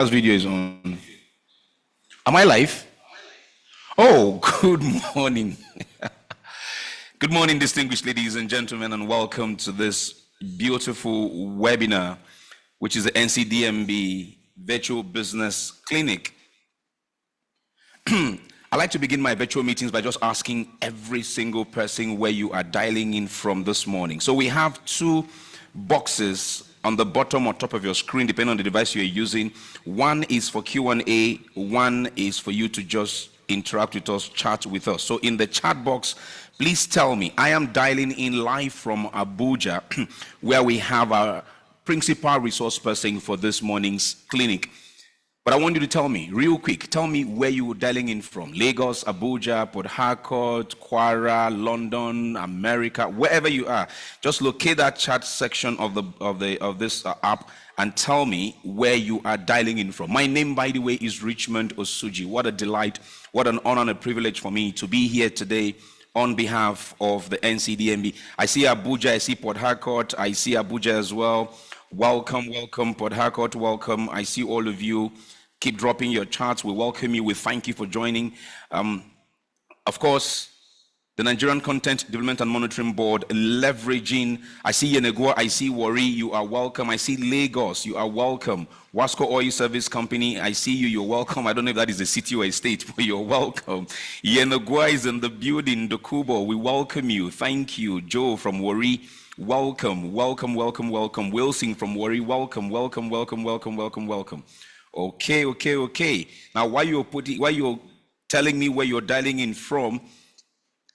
This video is on. Am I live? Oh, good morning. Good morning, distinguished ladies and gentlemen, and welcome to this beautiful webinar, which is the NCDMB Virtual Business Clinic. I like to begin my virtual meetings by just asking every single person where you are dialing in from this morning. So we have two boxes on the bottom or top of your screen, depending on the device you're using. One is for Q&A, one is for you to just interact with us, chat with us. So in the chat box, please tell me. I am dialing in live from Abuja, where we have our principal resource person for this morning's clinic. But I want you to tell me, real quick, tell me where you were dialing in from. Lagos, Abuja, Port Harcourt, Kwara, London, America, wherever you are. Just locate that chat section of this app and tell me where you are dialing in from. My name, by the way, is Richmond Osuji. What a delight, what an honor and a privilege for me to be here today on behalf of the NCDMB. I see Abuja, I see Port Harcourt, I see Abuja as well. Welcome, welcome, Port Harcourt, welcome. I see all of you. Keep dropping your charts. We welcome you. We thank you for joining. Of course, the Nigerian Content Development and Monitoring Board, leveraging, I see Yenegua, I see Wari, you are welcome. I see Lagos, you are welcome. Wasco Oil Service Company, I see you, you're welcome. I don't know if that is a city or a state, but you're welcome. Yenegua is in the building, Dokubo, we welcome you. Thank you. Joe from Wari, welcome, welcome, welcome, welcome. Wilson from Wari, welcome, welcome, welcome, welcome, welcome, welcome. Okay. Now, why you're telling me where you're dialing in from,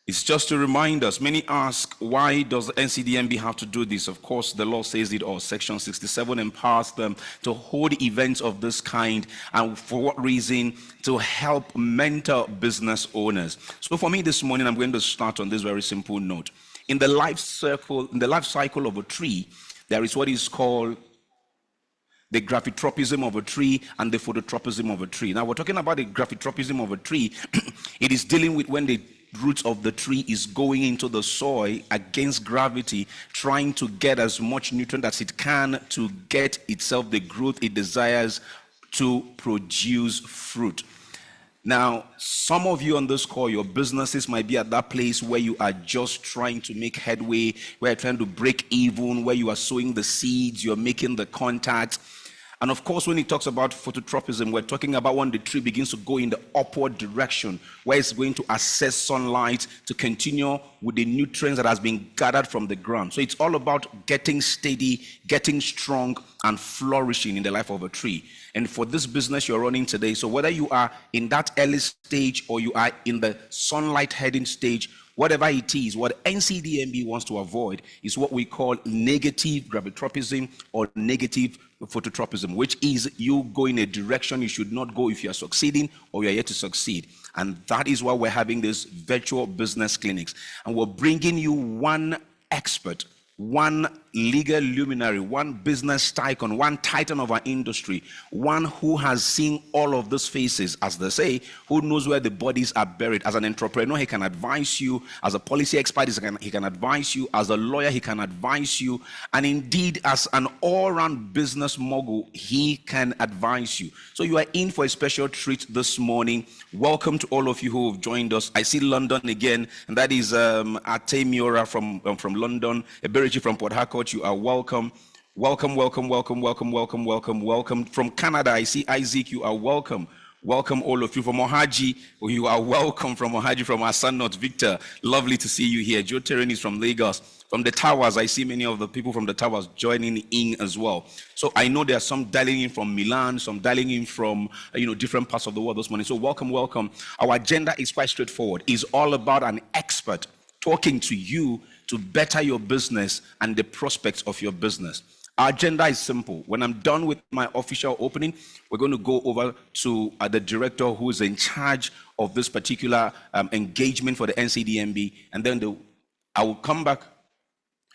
it's just to remind us. Many ask, why does the NCDMB have to do this? Of course, the law says it all. Section 67 empowers them to hold events of this kind, and for what reason? To help mentor business owners. So for me this morning, I'm going to start on this very simple note. In the life cycle of a tree, there is what is called the gravitropism of a tree and the phototropism of a tree. Now, we're talking about the gravitropism of a tree. It is dealing with when the roots of the tree is going into the soil against gravity, trying to get as much nutrient as it can to get itself the growth it desires to produce fruit. Now, some of you on this call, your businesses might be at that place where you are just trying to make headway, where you're trying to break even, where you are sowing the seeds, you're making the contacts. And of course, when he talks about phototropism, we're talking about when the tree begins to go in the upward direction, where it's going to access sunlight to continue with the nutrients that has been gathered from the ground. So it's all about getting steady, getting strong, and flourishing in the life of a tree. And for this business you're running today, so whether you are in that early stage or you are in the sunlight heading stage, whatever it is, what NCDMB wants to avoid is what we call negative gravitropism or negative phototropism, which is you go in a direction you should not go if you are succeeding or you are yet to succeed. And that is why we're having these virtual business clinics. And we're bringing you one expert, one legal luminary, one business tycoon, one titan of our industry, one who has seen all of those faces, as they say, who knows where the bodies are buried. As an entrepreneur, he can advise you. As a policy expert, he can advise you. As a lawyer, he can advise you. And indeed, as an all-round business mogul, he can advise you. So you are in for a special treat this morning. Welcome to all of you who have joined us. I see London again, and that is Ate Miora from London, Eberichi from Port Harcourt. You are welcome. Welcome. From Canada, I see Isaac, you are welcome. Welcome all of you. From Ohaji, you are welcome. From Ohaji, from our son, not Victor. Lovely to see you here. Joe Terran is from Lagos. From the towers, I see many of the people from the towers joining in as well. So I know there are some dialing in from Milan, some dialing in from different parts of the world this morning. So welcome. Our agenda is quite straightforward. It's all about an expert talking to you to better your business and the prospects of your business. Our agenda is simple. When I'm done with my official opening, we're going to go over to the director who is in charge of this particular engagement for the NCDMB, and then I will come back.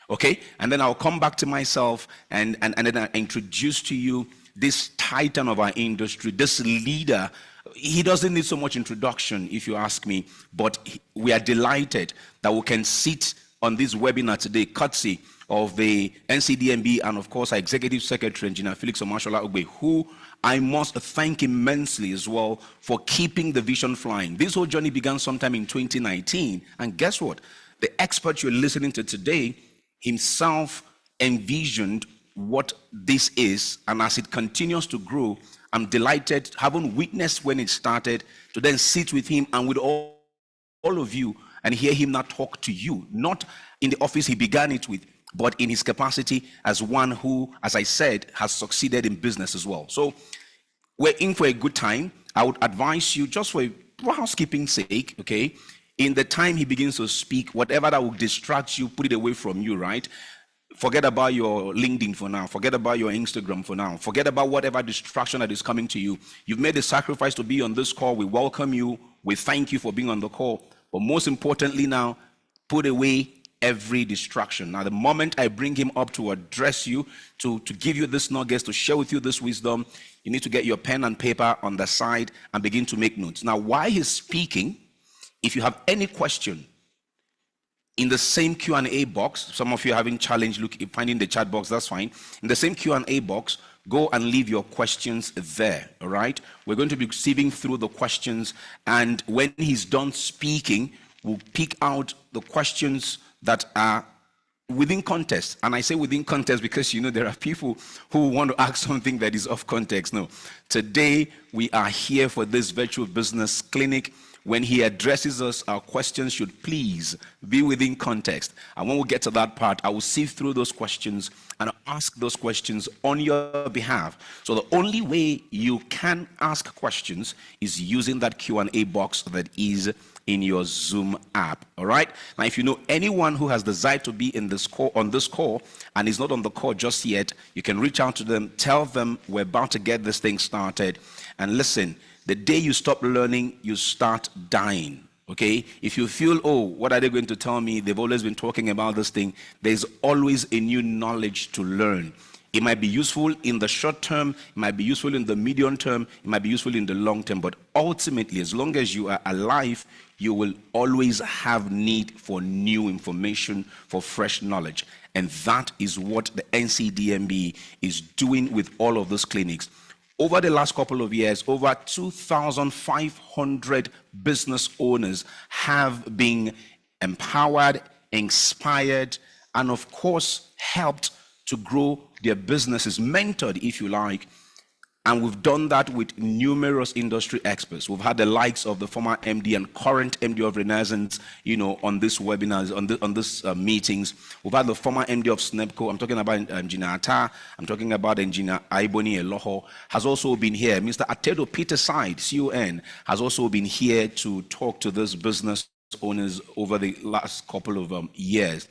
Okay, and then I'll come back to myself and then I introduce to you this titan of our industry, this leader. He doesn't need so much introduction, if you ask me, but we are delighted that we can sit on this webinar today, courtesy of the NCDMB and of course our Executive Secretary, Engineer Felix Omashola Ogbe, who I must thank him immensely as well for keeping the vision flying. This whole journey began sometime in 2019. And guess what? The expert you're listening to today himself envisioned what this is. And as it continues to grow, I'm delighted, having witnessed when it started, to then sit with him and with all of you and hear him now talk to you. Not in the office he began it with, but in his capacity as one who, as I said, has succeeded in business as well. So we're in for a good time. I would advise you, just for housekeeping's sake, okay, in the time he begins to speak, whatever that will distract you, put it away from you, right? Forget about your LinkedIn for now. Forget about your Instagram for now. Forget about whatever distraction that is coming to you. You've made the sacrifice to be on this call. We welcome you. We thank you for being on the call. But most importantly now, put away every distraction. Now, the moment I bring him up to address you, to give you this nuggets, to share with you this wisdom, you need to get your pen and paper on the side and begin to make notes. Now, while he's speaking, if you have any question, in the same Q&A box, some of you are having challenge finding the chat box, that's fine. In the same Q&A box, go and leave your questions there, all right? We're going to be sieving through the questions, and when he's done speaking, we'll pick out the questions that are within context. And I say within context because, you know, there are people who want to ask something that is off context. No, today we are here for this virtual business clinic. When he addresses us, our questions should please be within context. And when we get to that part, I will sift through those questions and ask those questions on your behalf. So the only way you can ask questions is using that Q&A box that is in your Zoom app. All right. Now, if you know anyone who has desired to be in this call, on this call, and is not on the call just yet, you can reach out to them, tell them we're about to get this thing started. And listen, the day you stop learning, you start dying. Okay? If you feel, oh, what are they going to tell me? They've always been talking about this thing. There's always a new knowledge to learn. It might be useful in the short term, it might be useful in the medium term, it might be useful in the long term, but ultimately, as long as you are alive, you will always have need for new information, for fresh knowledge. And that is what the NCDMB is doing with all of those clinics. Over the last couple of years, over 2,500 business owners have been empowered, inspired, and of course, helped to grow their businesses, mentored, if you like. And we've done that with numerous industry experts. We've had the likes of the former MD and current MD of Renaissance, you know, on this webinars, on this meetings. We've had the former MD of SNEPCO. I'm talking about Engineer Atta. I'm talking about Engineer Aiboni Eloho. Has also been here. Mr. Atedo Peter Side, CON, has also been here to talk to these business owners over the last couple of years.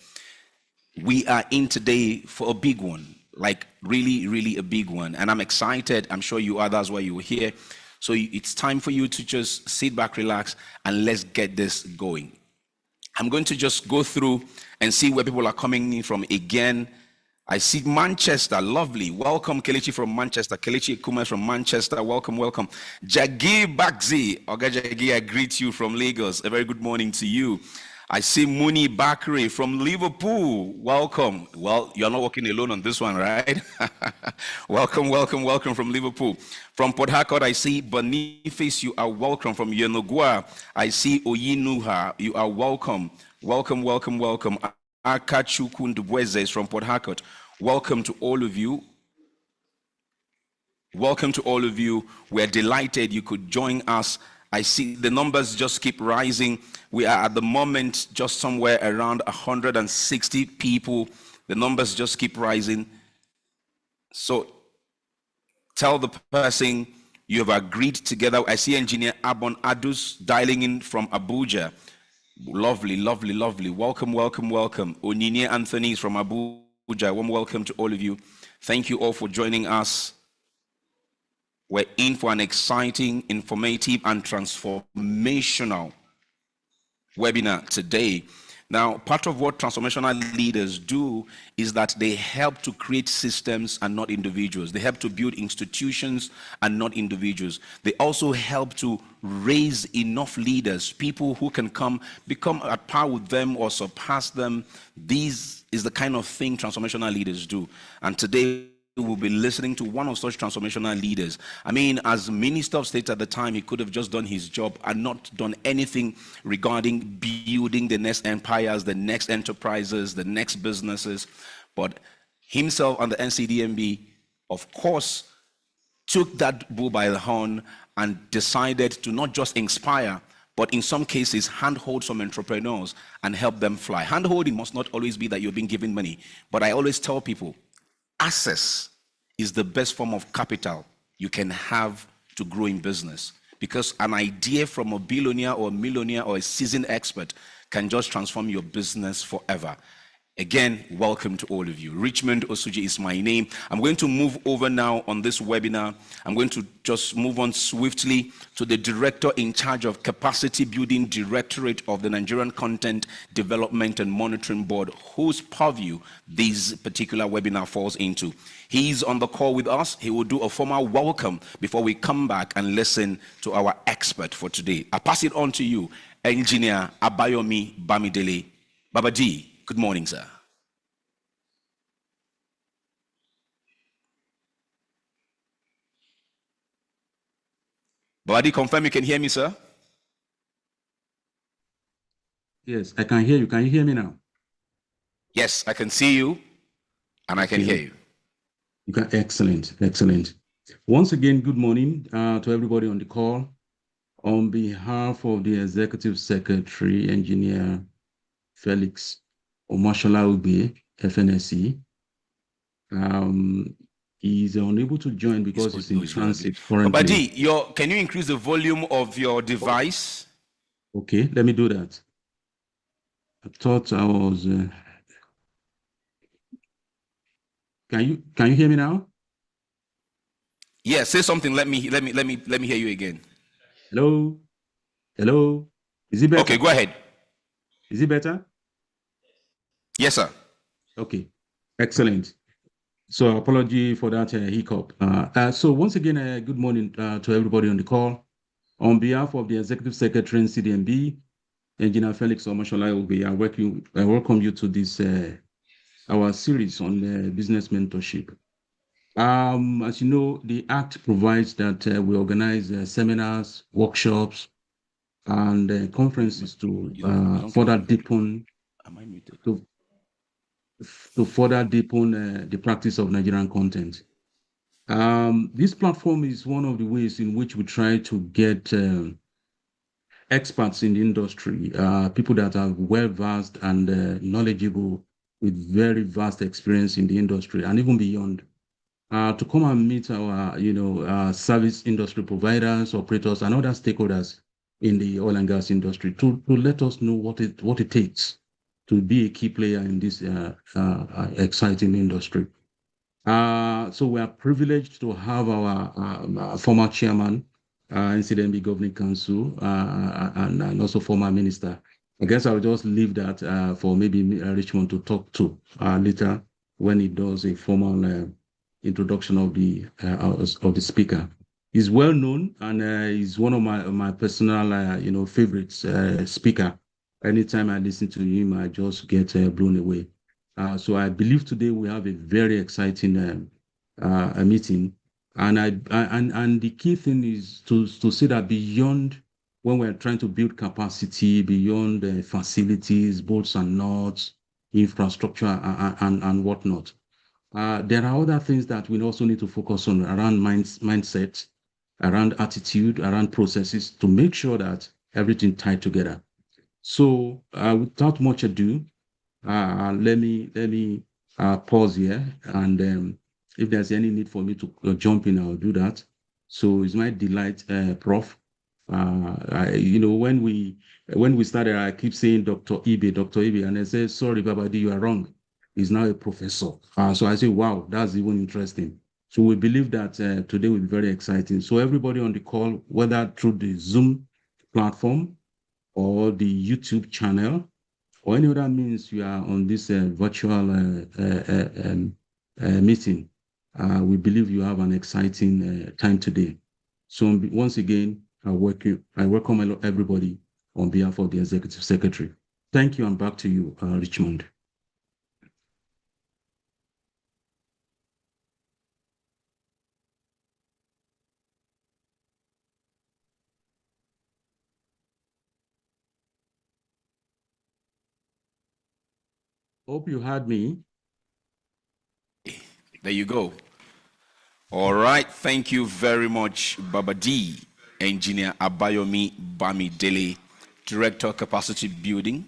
We are in today for a big one. Like really, really a big one. And I'm excited. I'm sure you are. That's why you were here. So it's time for you to just sit back, relax, and let's get this going. I'm going to just go through and see where people are coming in from again. I see Manchester. Lovely. Welcome, Kelechi from Manchester. Kelechi Kumas from Manchester. Welcome, welcome. Jagi Bakzi. Oga Jagi, I greet you from Lagos. A very good morning to you. I see Muni Bakri from Liverpool. Welcome. Well, you're not walking alone on this one, right? Welcome, welcome, welcome from Liverpool. From Port Harcourt, I see Boniface. You are welcome. From Yenogua, I see Oyinuha. You are welcome. Welcome, welcome, welcome. Kachikwu is from Port Harcourt. Welcome to all of you. Welcome to all of you. We're delighted you could join us. I see the numbers just keep rising. We are at the moment just somewhere around 160 people. The numbers just keep rising. So tell the person you have agreed together. I see Engineer Abon Adus dialing in from Abuja. Lovely, lovely, lovely. Welcome, welcome, welcome. Onini Anthony is from Abuja. Warm welcome to all of you. Thank you all for joining us. We're in for an exciting, informative, and transformational webinar today. Now, part of what transformational leaders do is that they help to create systems and not individuals. They help to build institutions and not individuals. They also help to raise enough leaders, people who can become at par with them or surpass them. This is the kind of thing transformational leaders do. And today, we'll be listening to one of such transformational leaders. I mean, as Minister of State at the time, he could have just done his job and not done anything regarding building the next empires, the next enterprises, the next businesses. But himself and the NCDMB, of course, took that bull by the horn and decided to not just inspire, but in some cases, handhold some entrepreneurs and help them fly. Handholding must not always be that you're being given money, but I always tell people, access is the best form of capital you can have to grow in business, because an idea from a billionaire or a millionaire or a seasoned expert can just transform your business forever. Again, welcome to all of you. Richmond Osuji is my name. I'm going to move over now on this webinar. I'm going to just move on swiftly to the director in charge of Capacity Building Directorate of the Nigerian Content Development and Monitoring Board, whose purview this particular webinar falls into. He's on the call with us. He will do a formal welcome before we come back and listen to our expert for today. I pass it on to you, Engineer Abayomi Bamidele. Baba D. Good morning, sir. Babadi, confirm you can hear me, sir? Yes, I can hear you. Can you hear me now? Yes, I can see you and I can hear you. Excellent, excellent. Once again, good morning to everybody on the call. On behalf of the Executive Secretary, Engineer Felix Omashola Ugbe, FNSE, he's unable to join because he's in transit currently. Babadi, can you increase the volume of your device? Okay, let me do that. I thought I was. Can you hear me now? Yeah, say something. Let me hear you again. Hello. Is it better? Okay, go ahead. Is it better? Yes, sir. Okay, excellent. So apology for that hiccup. So once again, good morning to everybody on the call. On behalf of the Executive Secretary NCDMB, Engineer Felix Omashola Ugbe, I welcome you to this our series on business mentorship. As you know, the Act provides that we organize seminars, workshops, and conferences to further deepen the practice of Nigerian content. This platform is one of the ways in which we try to get experts in the industry, people that are well-versed and knowledgeable with very vast experience in the industry and even beyond, to come and meet our, service industry providers, operators, and other stakeholders in the oil and gas industry to let us know what it takes to be a key player in this exciting industry. So we are privileged to have our former chairman, NCDMB Governing Council, and also former minister. I guess I'll just leave that for maybe Richmond to talk to later when he does a formal introduction of the speaker. He's well known and he's one of my personal favorites speaker. Anytime I listen to him, I just get blown away. So I believe today we have a very exciting meeting, and the key thing is to see that beyond when we're trying to build capacity, beyond facilities, bolts and nuts, infrastructure, and whatnot. There are other things that we also need to focus on around mindset, around attitude, around processes to make sure that everything tied together. So without much ado, let me pause here, and if there's any need for me to jump in, I'll do that. So it's my delight, Prof. When we started, I keep saying Dr. Ibe, and I say, sorry, Babadi, you are wrong. He's now a professor. So I say, wow, that's even interesting. So we believe that today will be very exciting. So everybody on the call, whether through the Zoom platform or the YouTube channel, or any other means you are on this virtual meeting, we believe you have an exciting time today. So once again, I welcome everybody on behalf of the Executive Secretary. Thank you, and back to you, Richmond. Hope you heard me. There you go. All right. Thank you very much, Baba D. Engineer Abayomi Bamidele, Director Capacity Building,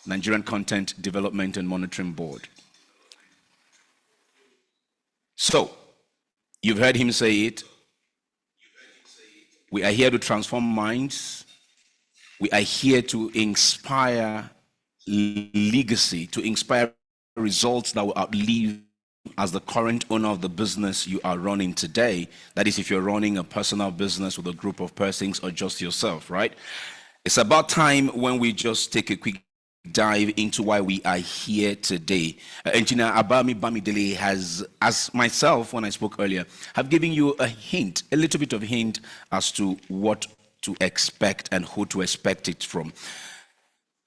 Nigerian Content Development and Monitoring Board. So, you've heard him say it. We are here to transform minds. We are here to inspire legacy, to inspire results that will outlive as the current owner of the business you are running today. That is, if you're running a personal business with a group of persons or just yourself, right? It's about time when we just take a quick dive into why we are here today. Engineer Abami Bamidele has, as myself when I spoke earlier, have given you a hint, a little bit of hint as to what to expect and who to expect it from.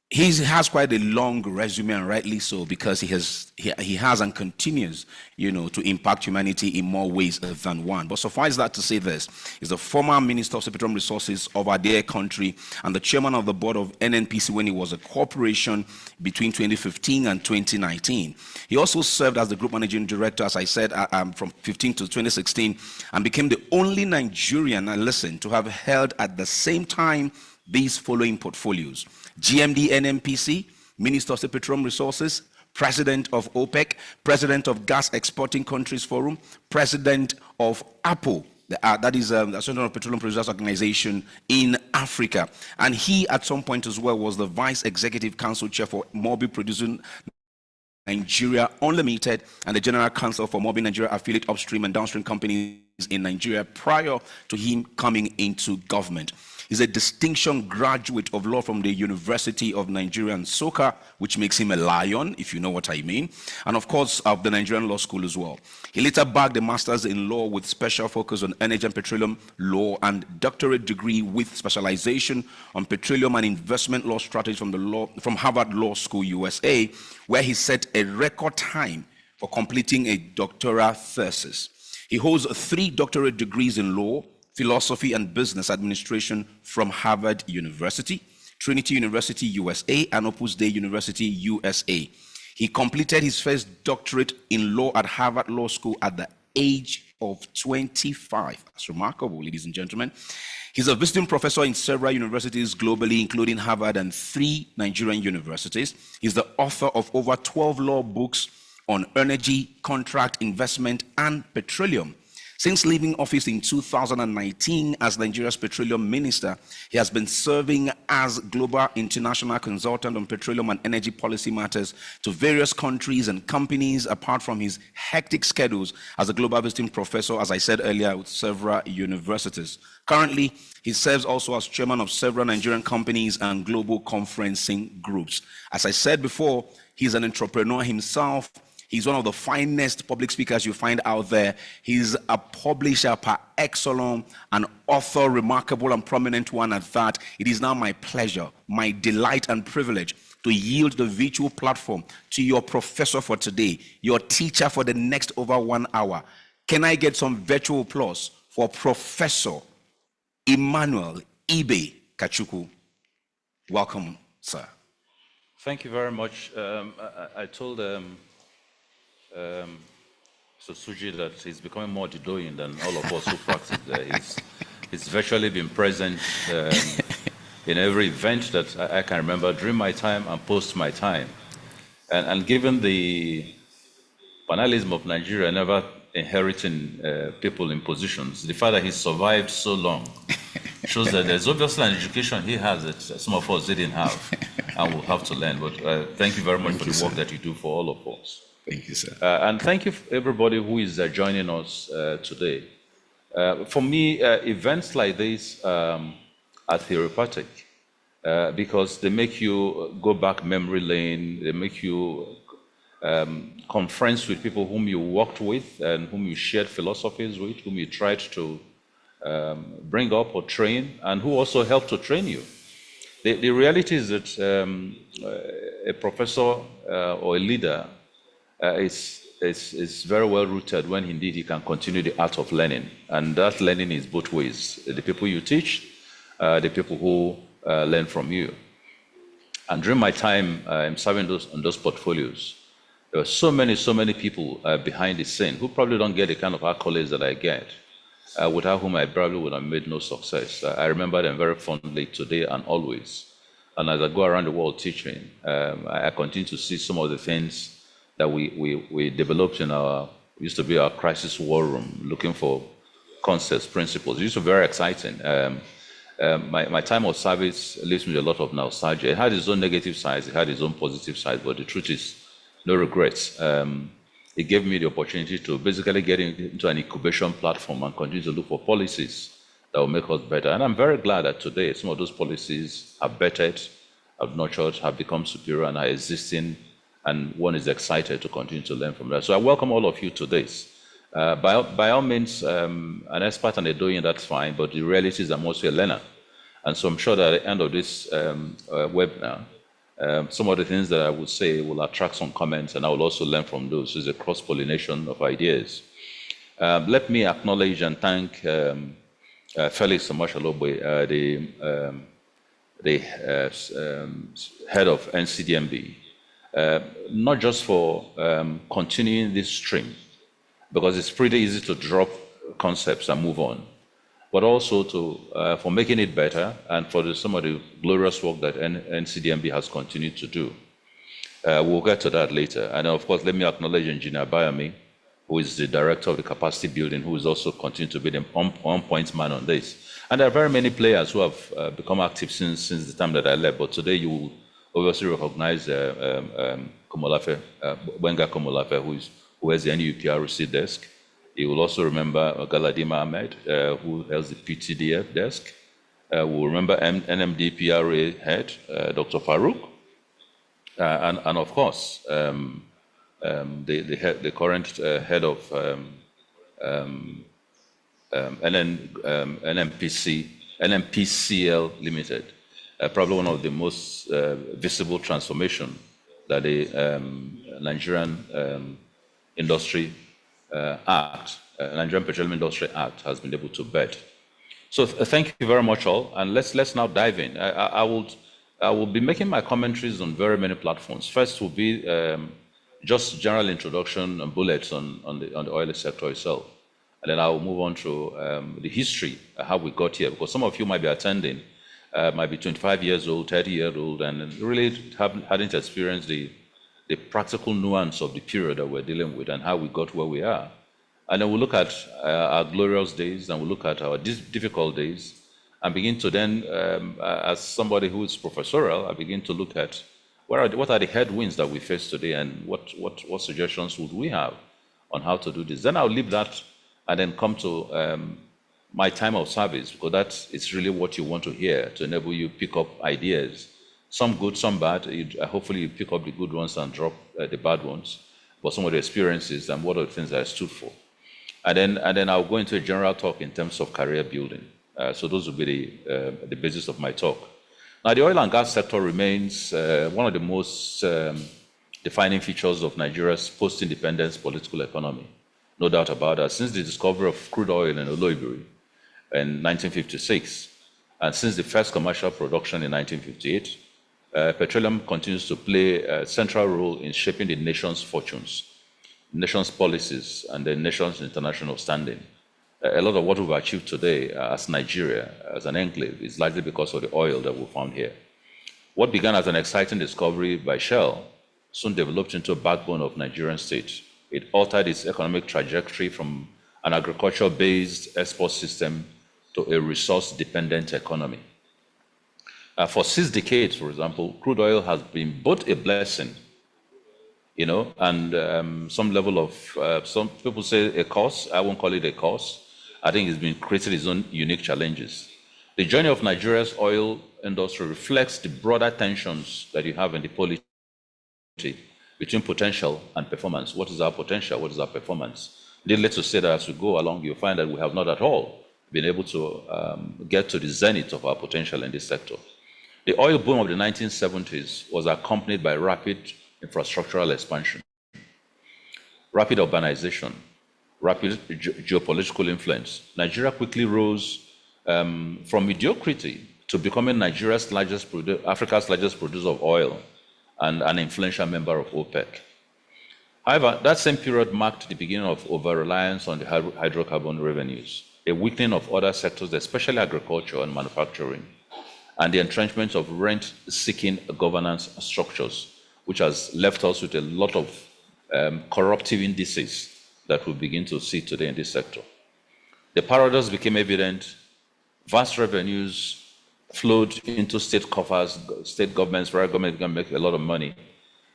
He has quite a long resume, and rightly so, because he has and continues, to impact humanity in more ways than one. But suffice that to say this, he's the former Minister of Petroleum Resources of our dear country and the chairman of the board of NNPC when it was a corporation between 2015 and 2019. He also served as the group managing director, as I said, from 15 to 2016, and became the only Nigerian, to have held at the same time these following portfolios: GMD NNPC, Minister of Petroleum Resources, President of OPEC, President of Gas Exporting Countries Forum, President of APO, that is the Association of Petroleum Producers Organization in Africa. And he, at some point as well, was the Vice Executive Council Chair for Mobil Producing Nigeria Unlimited and the General Counsel for Mobil Nigeria Affiliate Upstream and Downstream Companies in Nigeria prior to him coming into government. He's a distinction graduate of law from the University of Nigeria and Soka, which makes him a lion, if you know what I mean, and of course of the Nigerian Law School as well. He later bagged a master's in law with special focus on energy and petroleum law and doctorate degree with specialization on petroleum and investment law strategy from Harvard Law School, USA, where he set a record time for completing a doctoral thesis. He holds 3 doctorate degrees in law, philosophy and business administration from Harvard University, Trinity University, USA, and Opus Dei University, USA. He completed his first doctorate in law at Harvard Law School at the age of 25. That's remarkable, ladies and gentlemen. He's a visiting professor in several universities globally, including Harvard and 3 Nigerian universities. He's the author of over 12 law books on energy, contract, investment, and petroleum. Since leaving office in 2019 as Nigeria's petroleum minister, he has been serving as global international consultant on petroleum and energy policy matters to various countries and companies, apart from his hectic schedules as a global visiting professor, as I said earlier, with several universities. Currently, he serves also as chairman of several Nigerian companies and global conferencing groups. As I said before, he's an entrepreneur himself. He's one of the finest public speakers you find out there. He's a publisher par excellence, an author, remarkable and prominent one at that. It is now my pleasure, my delight and privilege to yield the virtual platform to your professor for today, your teacher for the next over 1 hour. Can I get some virtual applause for Professor Emmanuel Ibe Kachikwu? Welcome, sir. Thank you very much. I told so Suji that he's becoming more Didoyin than all of us who practice there. He's virtually been present in every event that I can remember during my time and post my time. And given the banalism of Nigeria never inheriting people in positions, the fact that he survived so long shows that there's obviously an education he has that some of us didn't have and will have to learn. But thank you very much for the work that you do for all of us. Thank you, sir. And thank you for everybody who is joining us today. For me, events like this are therapeutic because they make you go back memory lane, they make you conference with people whom you worked with and whom you shared philosophies with, whom you tried to bring up or train, and who also helped to train you. The reality is that a professor or a leader is very well rooted when indeed he can continue the art of learning. And that learning is both ways. The people you teach, the people who learn from you. And during my time serving on those portfolios, there were so many people behind the scene who probably don't get the kind of accolades that I get, without whom I probably would have made no success. I remember them very fondly today and always. And as I go around the world teaching, I continue to see some of the things that we developed in used to be our crisis war room, looking for concepts, principles. It used to be very exciting. My time of service leaves me with a lot of nostalgia. It had its own negative sides, it had its own positive sides, but the truth is, no regrets. It gave me the opportunity to basically get into an incubation platform and continue to look for policies that will make us better. And I'm very glad that today some of those policies have bettered, have nurtured, have become superior, and are existing, and one is excited to continue to learn from that. So I welcome all of you to this. By all means, an expert and a doyen, that's fine, but the reality is I'm also a learner. And so I'm sure that at the end of this webinar, some of the things that I would say will attract some comments, and I will also learn from those. It's a cross-pollination of ideas. Let me acknowledge and thank Felix Samashalobe, the head of NCDMB, not just for continuing this stream, because it's pretty easy to drop concepts and move on, but also for making it better, and for some of the glorious work that NCDMB has continued to do. We'll get to that later. And of course, let me acknowledge Engineer Bayami, who is the director of the capacity building, who is also continuing to be the on-point man on this. And there are very many players who have become active since the time that I left, but today you will obviously recognize Komolafe, Wenga Komolafe, who has the NUPRC desk. You will also remember Galadima Ahmed, who has the PTDF desk. We'll remember NMDPRA head, Dr. Farouk. And of course, the current head of NMPCL Limited, probably one of the most visible transformation that the Nigerian Industry Act, Nigerian Petroleum Industry Act, has been able to bed. So thank you very much all, and let's now dive in. I will be making my commentaries on very many platforms. First will be just general introduction and bullets on the oil sector itself, and then I will move on to the history, how we got here, because some of you might be attending, might be 25 years old, 30 years old, and really hadn't experienced the practical nuance of the period that we're dealing with and how we got where we are. And then we'll look at our glorious days, and we'll look at our difficult days, and begin to then, as somebody who is professorial, I begin to look at what are the headwinds that we face today, and what suggestions would we have on how to do this. Then I'll leave that and then come to my time of service, because it's really what you want to hear to enable you pick up ideas. Some good, some bad. Hopefully you pick up the good ones and drop the bad ones, but some of the experiences and what are the things that I stood for. And then I'll go into a general talk in terms of career building. So those will be the basis of my talk. Now, the oil and gas sector remains one of the most defining features of Nigeria's post-independence political economy. No doubt about that. Since the discovery of crude oil in Oloibiri in 1956, and since the first commercial production in 1958, petroleum continues to play a central role in shaping the nation's fortunes, nation's policies, and the nation's international standing. A lot of what we've achieved today as Nigeria, as an enclave, is largely because of the oil that we found here. What began as an exciting discovery by Shell soon developed into a backbone of Nigerian state. It altered its economic trajectory from an agriculture-based export system to a resource-dependent economy. For 6 decades, for example, crude oil has been both a blessing, and some level of, some people say a curse. I won't call it a curse. I think it's been created its own unique challenges. The journey of Nigeria's oil industry reflects the broader tensions that you have in the polity between potential and performance. What is our potential? What is our performance? Needless to say that as we go along, you'll find that we have not at all been able to get to the zenith of our potential in this sector. The oil boom of the 1970s was accompanied by rapid infrastructural expansion, rapid urbanization, rapid geopolitical influence. Nigeria quickly rose from mediocrity to becoming Nigeria's Africa's largest producer of oil and an influential member of OPEC. However, that same period marked the beginning of over-reliance on the hydrocarbon revenues, a weakening of other sectors, especially agriculture and manufacturing, and the entrenchment of rent-seeking governance structures, which has left us with a lot of corruptive indices that we begin to see today in this sector. The paradox became evident. Vast revenues flowed into state coffers, state governments, federal government can make a lot of money.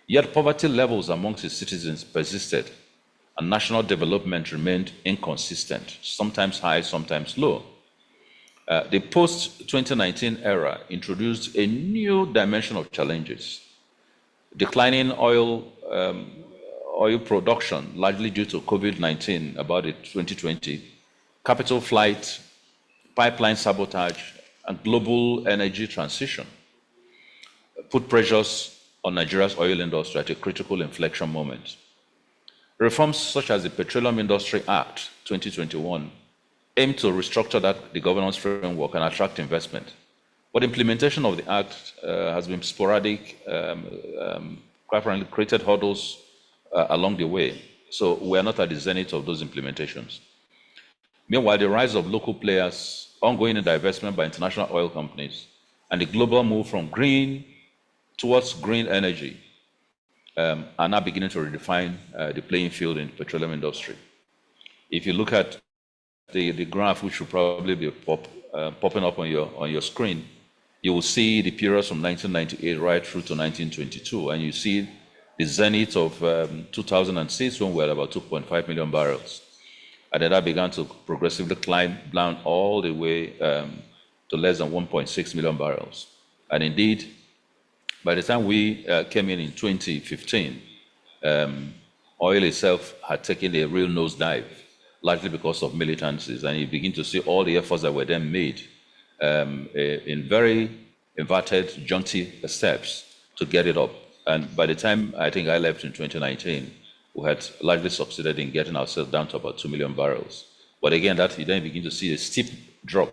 Yet poverty levels amongst its citizens persisted, and national development remained inconsistent, sometimes high, sometimes low. The post-2019 era introduced a new dimension of challenges. Declining oil production, largely due to COVID-19, about 2020, capital flight, pipeline sabotage, and global energy transition put pressures on Nigeria's oil industry at a critical inflection moment. Reforms such as the Petroleum Industry Act 2021 aim to restructure the governance framework and attract investment. But implementation of the Act has been sporadic, quite frankly, created hurdles along the way. So we are not at the zenith of those implementations. Meanwhile, the rise of local players, ongoing divestment by international oil companies, and the global move from green towards green energy are now beginning to redefine the playing field in the petroleum industry. If you look at the graph, which will probably be popping up on your screen, you will see the periods from 1998 right through to 1922, and you see the zenith of 2006 when we were about 2.5 million barrels. And then that began to progressively climb down all the way to less than 1.6 million barrels. And indeed, by the time we came in 2015, oil itself had taken a real nosedive, largely because of militancies. And you begin to see all the efforts that were then made in very inverted, jaunty steps to get it up. And by the time I think I left in 2019, we had largely succeeded in getting ourselves down to about 2 million barrels. But again, that you then begin to see a steep drop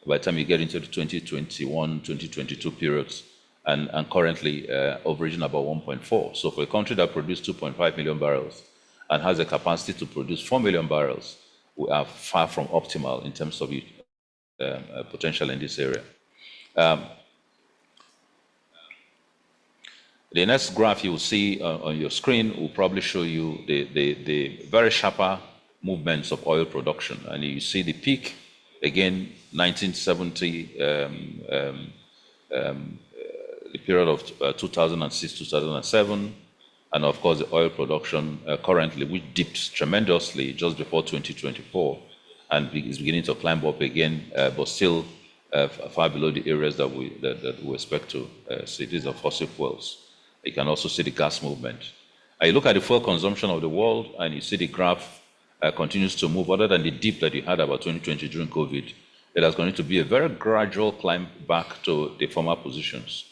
by the time you get into the 2021, 2022 periods, and currently averaging about 1.4. So for a country that produced 2.5 million barrels and has a capacity to produce 4 million barrels, we are far from optimal in terms of potential in this area. The next graph you will see on your screen will probably show you the very sharper movements of oil production. And you see the peak, again, 1970, the period of 2006, 2007, and of course the oil production currently, which dipped tremendously just before 2024, and is beginning to climb up again, but still far below the areas that we expect to see. These are fossil fuels. You can also see the gas movement. And you look at the fuel consumption of the world, and you see the graph continues to move. Other than the dip that you had about 2020 during COVID, it is going to be a very gradual climb back to the former positions.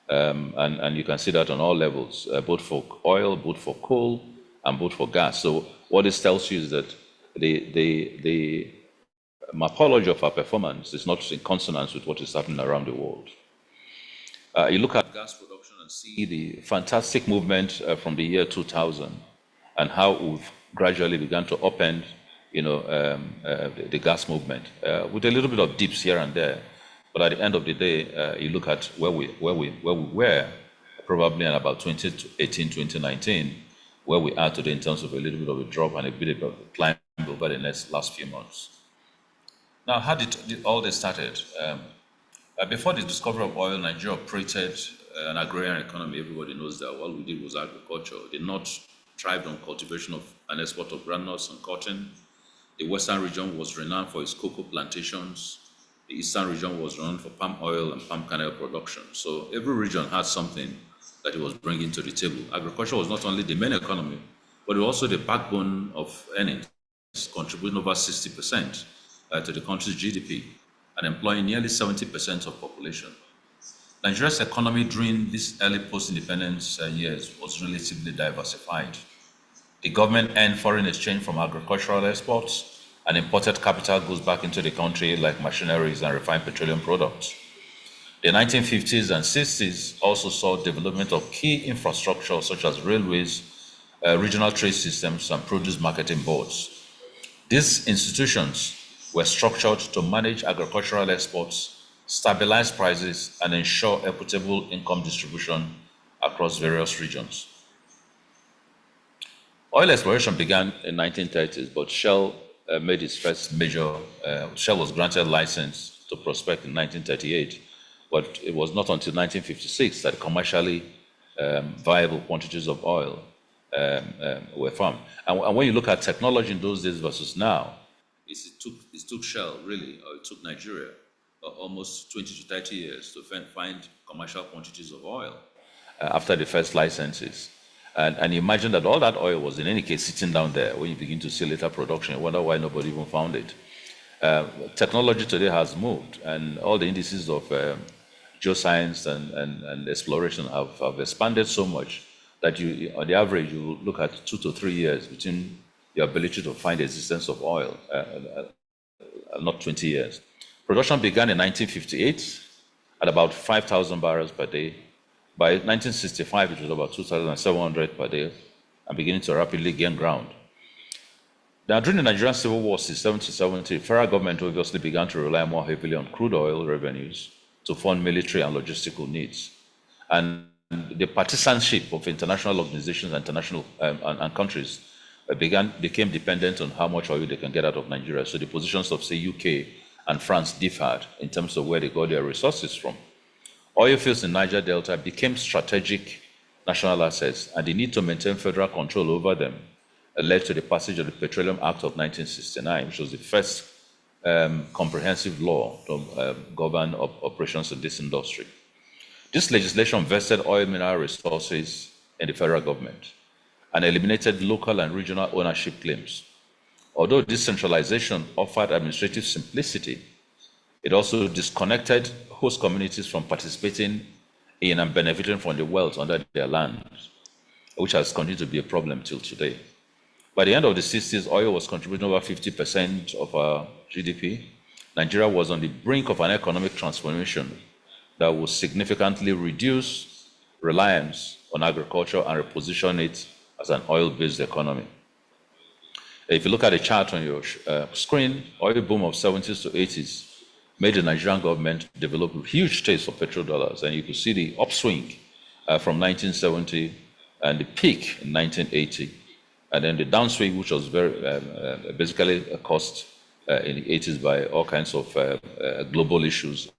And you can see that on all levels, both for oil, both for coal, and both for gas. So what this tells you is that the morphology of our performance is not in consonance with what is happening around the world. You look at gas production and see the fantastic movement from the year 2000 and how we've gradually begun to upend, the gas movement with a little bit of dips here and there. But at the end of the day, you look at where we were probably in about 2018, 2019, where we are today in terms of a little bit of a drop and a bit of a climb over the last few months. Now, how did all this started? Before the discovery of oil, Nigeria operated an agrarian economy. Everybody knows that. All we did was agriculture. The north thrived on cultivation of and export of groundnuts and cotton. The western region was renowned for its cocoa plantations. The eastern region was renowned for palm oil and palm kernel production. So every region had something that it was bringing to the table. Agriculture was not only the main economy, but also the backbone of earnings, contributing over 60% to the country's GDP and employing nearly 70% of population. Nigeria's economy during these early post-independence years was relatively diversified. The government earned foreign exchange from agricultural exports and imported capital goods back into the country like machineries and refined petroleum products. The 1950s and 60s also saw development of key infrastructure such as railways, regional trade systems, and produce marketing boards. These institutions were structured to manage agricultural exports, stabilize prices, and ensure equitable income distribution across various regions. Oil exploration began in 1930s, but Shell made its first major, Shell was granted license to prospect in 1938, but it was not until 1956 that commercially viable quantities of oil were found. And when you look at technology in those days versus now, it took Shell, really, or it took Nigeria almost 20 to 30 years to find commercial quantities of oil after the first licenses. And imagine that all that oil was in any case sitting down there. When you begin to see later production, you wonder why nobody even found it. Technology today has moved, and all the indices of geoscience and exploration have expanded so much that you, on the average, you look at 2 to 3 years between your ability to find the existence of oil, not 20 years. Production began in 1958 at about 5,000 barrels per day. By 1965, it was about 2,700 per day and beginning to rapidly gain ground. Now, during the Nigerian Civil War, 1970, the federal government obviously began to rely more heavily on crude oil revenues to fund military and logistical needs. And the partisanship of international organizations and international and countries became dependent on how much oil they can get out of Nigeria. So the positions of, say, UK and France differed in terms of where they got their resources from. Oil fields in Niger Delta became strategic national assets, and the need to maintain federal control over them led to the passage of the Petroleum Act of 1969, which was the first comprehensive law to govern operations in this industry. This legislation vested oil mineral resources in the federal government and eliminated local and regional ownership claims. Although this centralization offered administrative simplicity, it also disconnected host communities from participating in and benefiting from the wealth under their lands, which has continued to be a problem till today. By the end of the 60s, oil was contributing over 50% of our GDP. Nigeria was on the brink of an economic transformation that would significantly reduce reliance on agriculture and reposition it as an oil-based economy. If you look at the chart on your screen, oil boom of 70s to 80s made the Nigerian government develop a huge taste for petrodollars, and you could see the upswing from 1970 and the peak in 1980, and then the downswing, which was very basically caused in the 80s by all kinds of global issues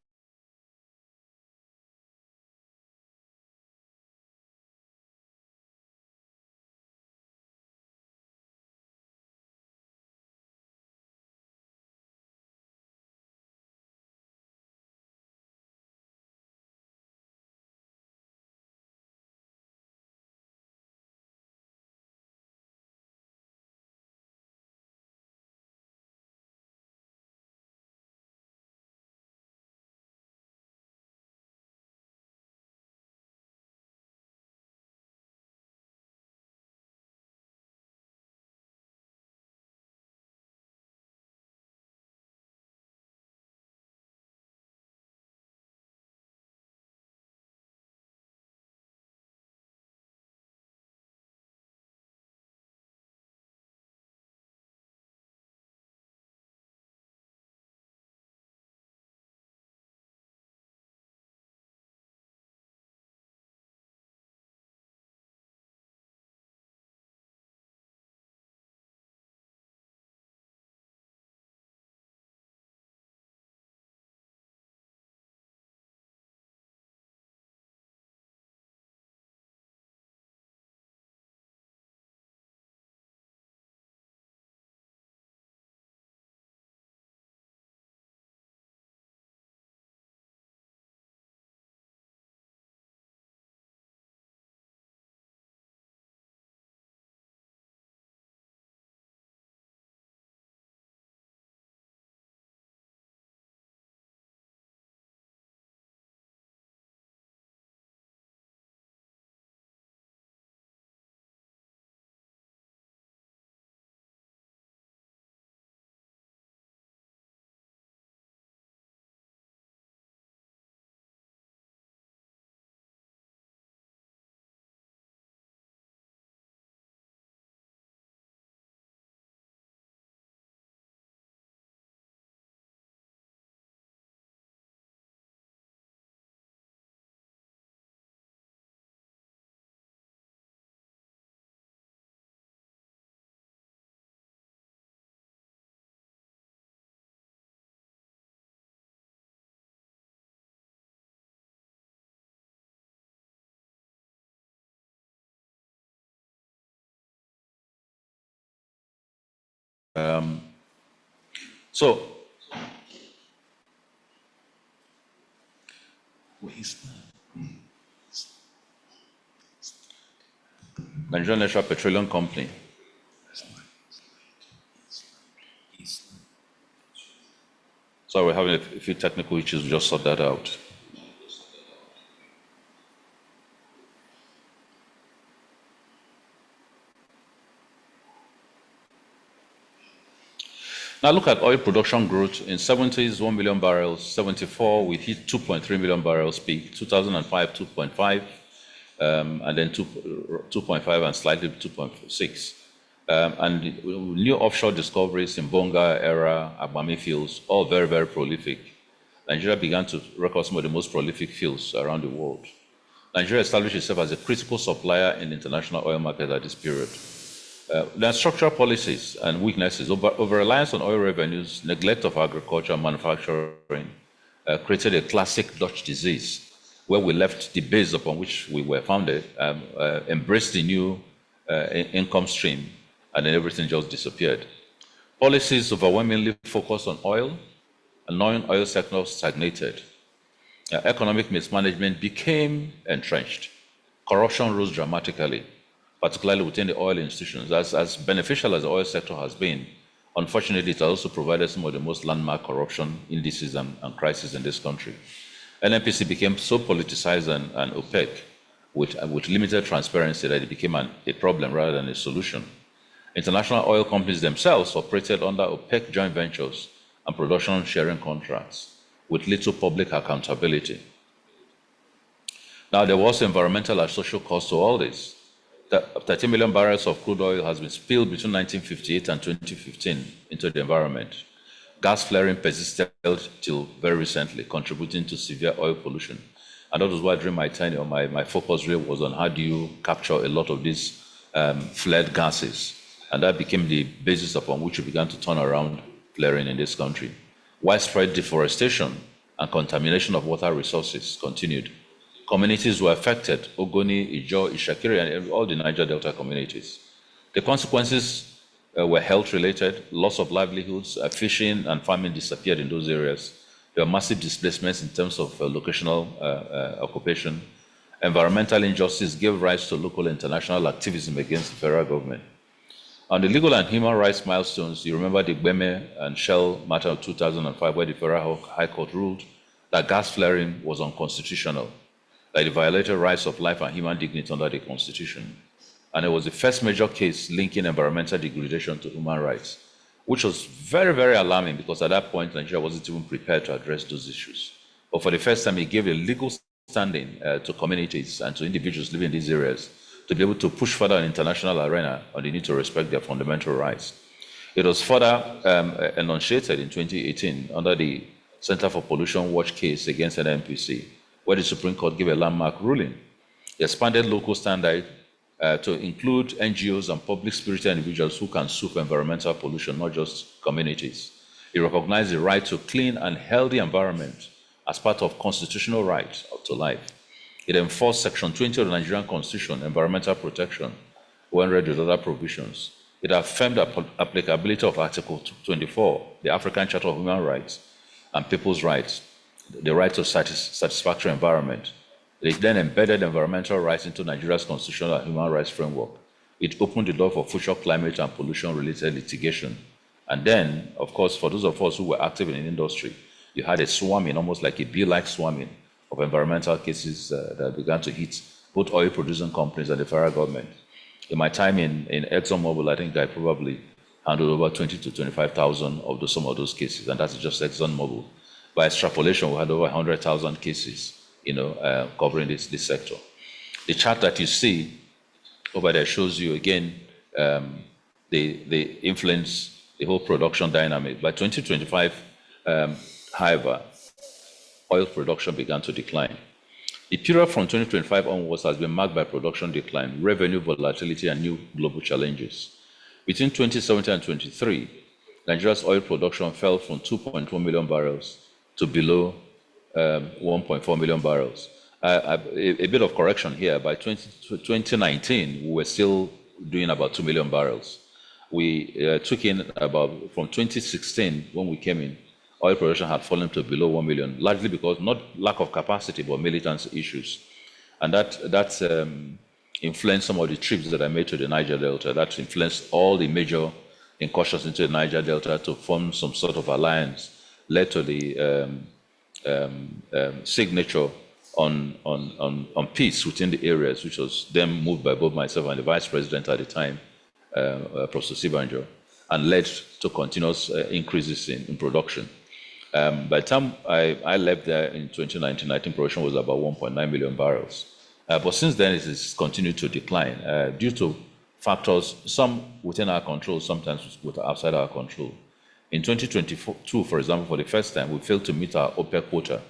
So, Nigerian National Petroleum Company. So we're having a few technical issues, we'll just sort that out. Now look at oil production growth. In 70s, 1 million barrels. 74, we hit 2.3 million barrels peak. 2005, 2.5, and then 2.5 and slightly 2.6. And new offshore discoveries in Bonga, Era, Agbami fields, all very, very prolific. Nigeria began to record some of the most prolific fields around the world. Nigeria established itself as a critical supplier in the international oil market at this period. There are structural policies and weaknesses. Over-reliance on oil revenues, neglect of agriculture and manufacturing created a classic Dutch disease, where we left the base upon which we were founded, embraced the new income stream, and then everything just disappeared. Policies overwhelmingly focused on oil, and non-oil sector stagnated. Economic mismanagement became entrenched. Corruption rose dramatically, particularly within the oil institutions. As beneficial as the oil sector has been, unfortunately, it has also provided some of the most landmark corruption indices and crises in this country. NNPC became so politicized and opaque with limited transparency that it became a problem rather than a solution. International oil companies themselves operated under opaque joint ventures and production sharing contracts with little public accountability. Now, there was environmental and social cost to all this. 30 million barrels of crude oil has been spilled between 1958 and 2015 into the environment. Gas flaring persisted till very recently, contributing to severe oil pollution. And that was why during my tenure, my focus really was on how do you capture a lot of these flared gases. And that became the basis upon which we began to turn around flaring in this country. Widespread deforestation and contamination of water resources continued. Communities were affected: Ogoni, Ijo, Ishakiri, and all the Niger Delta communities. The consequences were health-related. Loss of livelihoods, fishing and farming disappeared in those areas. There were massive displacements in terms of locational occupation. Environmental injustice gave rise to local and international activism against the federal government. On the legal and human rights milestones, you remember the Gbeme and Shell matter of 2005, where the Federal High Court ruled that gas flaring was unconstitutional, that it violated rights of life and human dignity under the Constitution. And it was the first major case linking environmental degradation to human rights, which was very, very alarming because at that point, Nigeria wasn't even prepared to address those issues. But for the first time, it gave a legal standing to communities and to individuals living in these areas to be able to push further in international arena on the need to respect their fundamental rights. It was further enunciated in 2018 under the Center for Pollution Watch case against NNPC, where the Supreme Court gave a landmark ruling. It expanded local standard to include NGOs and public-spirited individuals who can sue for environmental pollution, not just communities. It recognized the right to clean and healthy environment as part of constitutional right to life. It enforced Section 20 of the Nigerian Constitution, environmental protection, when read with other provisions. It affirmed the applicability of Article 24, the African Charter of Human Rights and People's Rights, the right to satisfactory environment. It then embedded environmental rights into Nigeria's constitutional and human rights framework. It opened the door for future climate and pollution-related litigation. And then, of course, for those of us who were active in the industry, you had a swarming, almost like a bee-like swarming of environmental cases that began to hit both oil-producing companies and the federal government. In my time in ExxonMobil, I think I probably handled over 20 to 25,000 of some of those cases, and that's just ExxonMobil. By extrapolation, we had over 100,000 cases, covering this sector. The chart that you see over there shows you again the influence, the whole production dynamic. By 2025, however, oil production began to decline. The period from 2025 onwards has been marked by production decline, revenue volatility, and new global challenges. Between 2017 and 2023, Nigeria's oil production fell from 2.1 million barrels to below 1.4 million barrels. A bit of correction here. By 2019, we were still doing about 2 million barrels. we took in about, from 2016, when we came in, oil production had fallen to below 1 million, largely because not lack of capacity, but militancy issues. And that influenced some of the trips that I made to the Niger Delta. That influenced all the major incursions into the Niger Delta to form some sort of alliance, led to the signature on peace within the areas, which was then moved by both myself and the vice president at the time, Prof. Sibanjo, and led to continuous increases in production. By the time I left there in 2019, I think production was about 1.9 million barrels. But since then, it has continued to decline due to factors, some within our control, sometimes outside our control. In 2022, for example, for the first time, we failed to meet our OPEC quota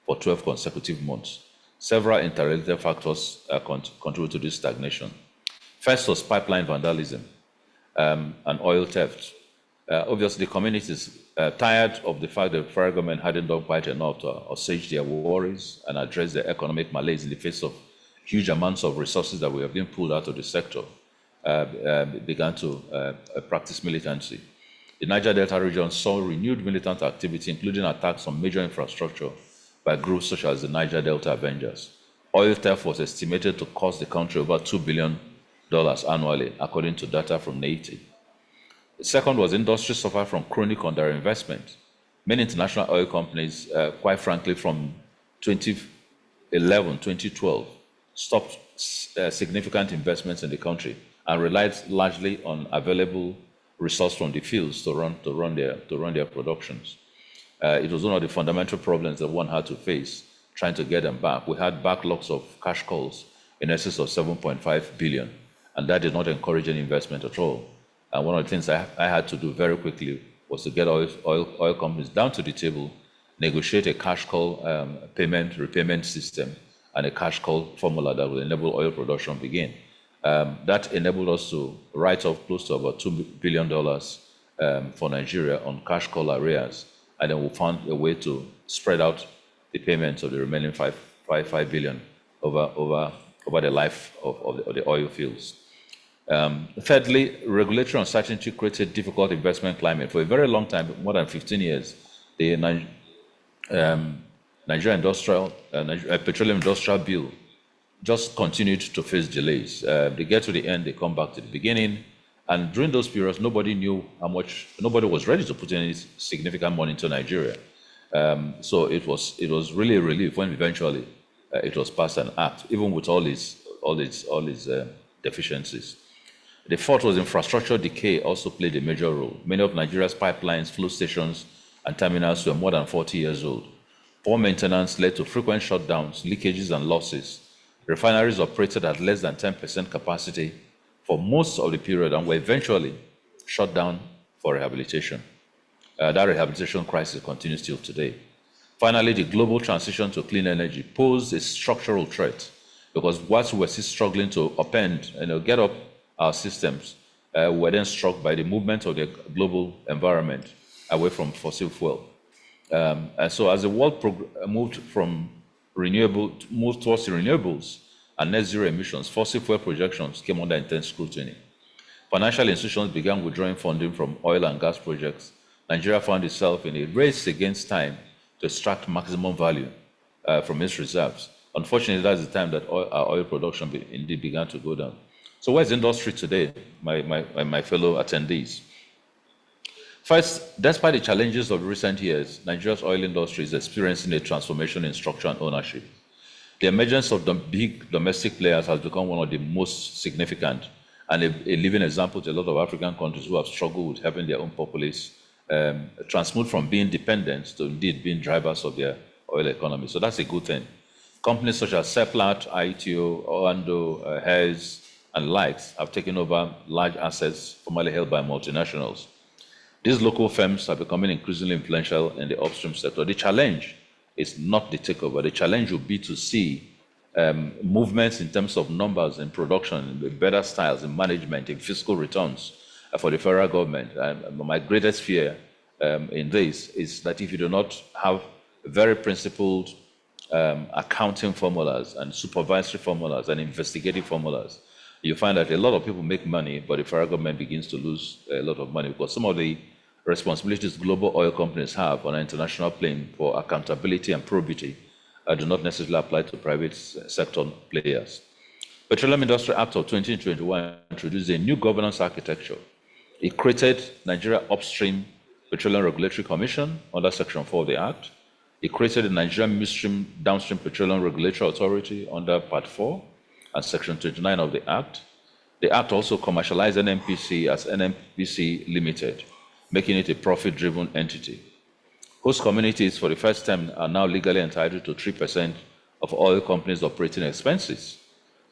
for 12 consecutive months. Several interrelated factors contribute to this stagnation. First was pipeline vandalism and oil theft. Obviously, the communities tired of the fact that the federal government hadn't done quite enough to assuage their worries and address their economic malaise in the face of huge amounts of resources that were being pulled out of the sector, began to practice militancy. The Niger Delta region saw renewed militant activity, including attacks on major infrastructure by groups such as the Niger Delta Avengers. Oil theft was estimated to cost the country over $2 billion annually, according to data from NAITI. The second was industry suffered from chronic underinvestment. Many international oil companies, quite frankly, from 2011, 2012, stopped significant investments in the country and relied largely on available resource from the fields to run their productions. It was one of the fundamental problems that one had to face, trying to get them back. We had backlogs of cash calls in excess of 7.5 billion, and that did not encourage any investment at all. And one of the things I had to do very quickly was to get oil companies down to the table, negotiate a cash call repayment system, and a cash call formula that will enable oil production begin. That enabled us to write off close to about $2 billion for Nigeria on cash call arrears, and then we found a way to spread out the payments of the remaining 5 billion over the life of the oil fields. Thirdly, regulatory uncertainty created difficult investment climate. For a very long time, more than 15 years, the Nigeria Petroleum Industrial Bill just continued to face delays. They get to the end, they come back to the beginning, and during those periods, nobody knew how much, nobody was ready to put any significant money into Nigeria. So it was really a relief when eventually it was passed an act, even with all its deficiencies. The fourth was infrastructure decay also played a major role. Many of Nigeria's pipelines, flow stations, and terminals were more than 40 years old. Poor maintenance led to frequent shutdowns, leakages, and losses. Refineries operated at less than 10% capacity for most of the period and were eventually shut down for rehabilitation. That rehabilitation crisis continues till today. Finally, the global transition to clean energy posed a structural threat because whilst we were still struggling to upend, get up our systems, we were then struck by the movement of the global environment away from fossil fuel. And so as the world moved towards renewables and net zero emissions, fossil fuel projections came under intense scrutiny. Financial institutions began withdrawing funding from oil and gas projects. Nigeria found itself in a race against time to extract maximum value from its reserves. Unfortunately, that's the time that our oil production indeed began to go down. So where's the industry today, my fellow attendees? First, despite the challenges of recent years, Nigeria's oil industry is experiencing a transformation in structure and ownership. The emergence of the big domestic players has become one of the most significant and a living example to a lot of African countries who have struggled with having their own populace transmute from being dependent to indeed being drivers of their oil economy. So that's a good thing. Companies such as Seplat, ITO, Oando, Hez, and likes have taken over large assets formerly held by multinationals. These local firms are becoming increasingly influential in the upstream sector. The challenge is not the takeover. The challenge will be to see movements in terms of numbers in production, in better styles in management, in fiscal returns for the federal government. My greatest fear in this is that if you do not have very principled accounting formulas and supervisory formulas and investigative formulas, you find that a lot of people make money, but the federal government begins to lose a lot of money because some of the responsibilities global oil companies have on an international plane for accountability and probity do not necessarily apply to private sector players. Petroleum Industry Act of 2021 introduced a new governance architecture. It created Nigeria Upstream Petroleum Regulatory Commission under Section 4 of the Act. It created the Nigerian Midstream Downstream Petroleum Regulatory Authority under Part 4 and Section 29 of the Act. The Act also commercialized NNPC as NNPC Limited, making it a profit-driven entity. Host communities, for the first time, are now legally entitled to 3% of oil companies' operating expenses,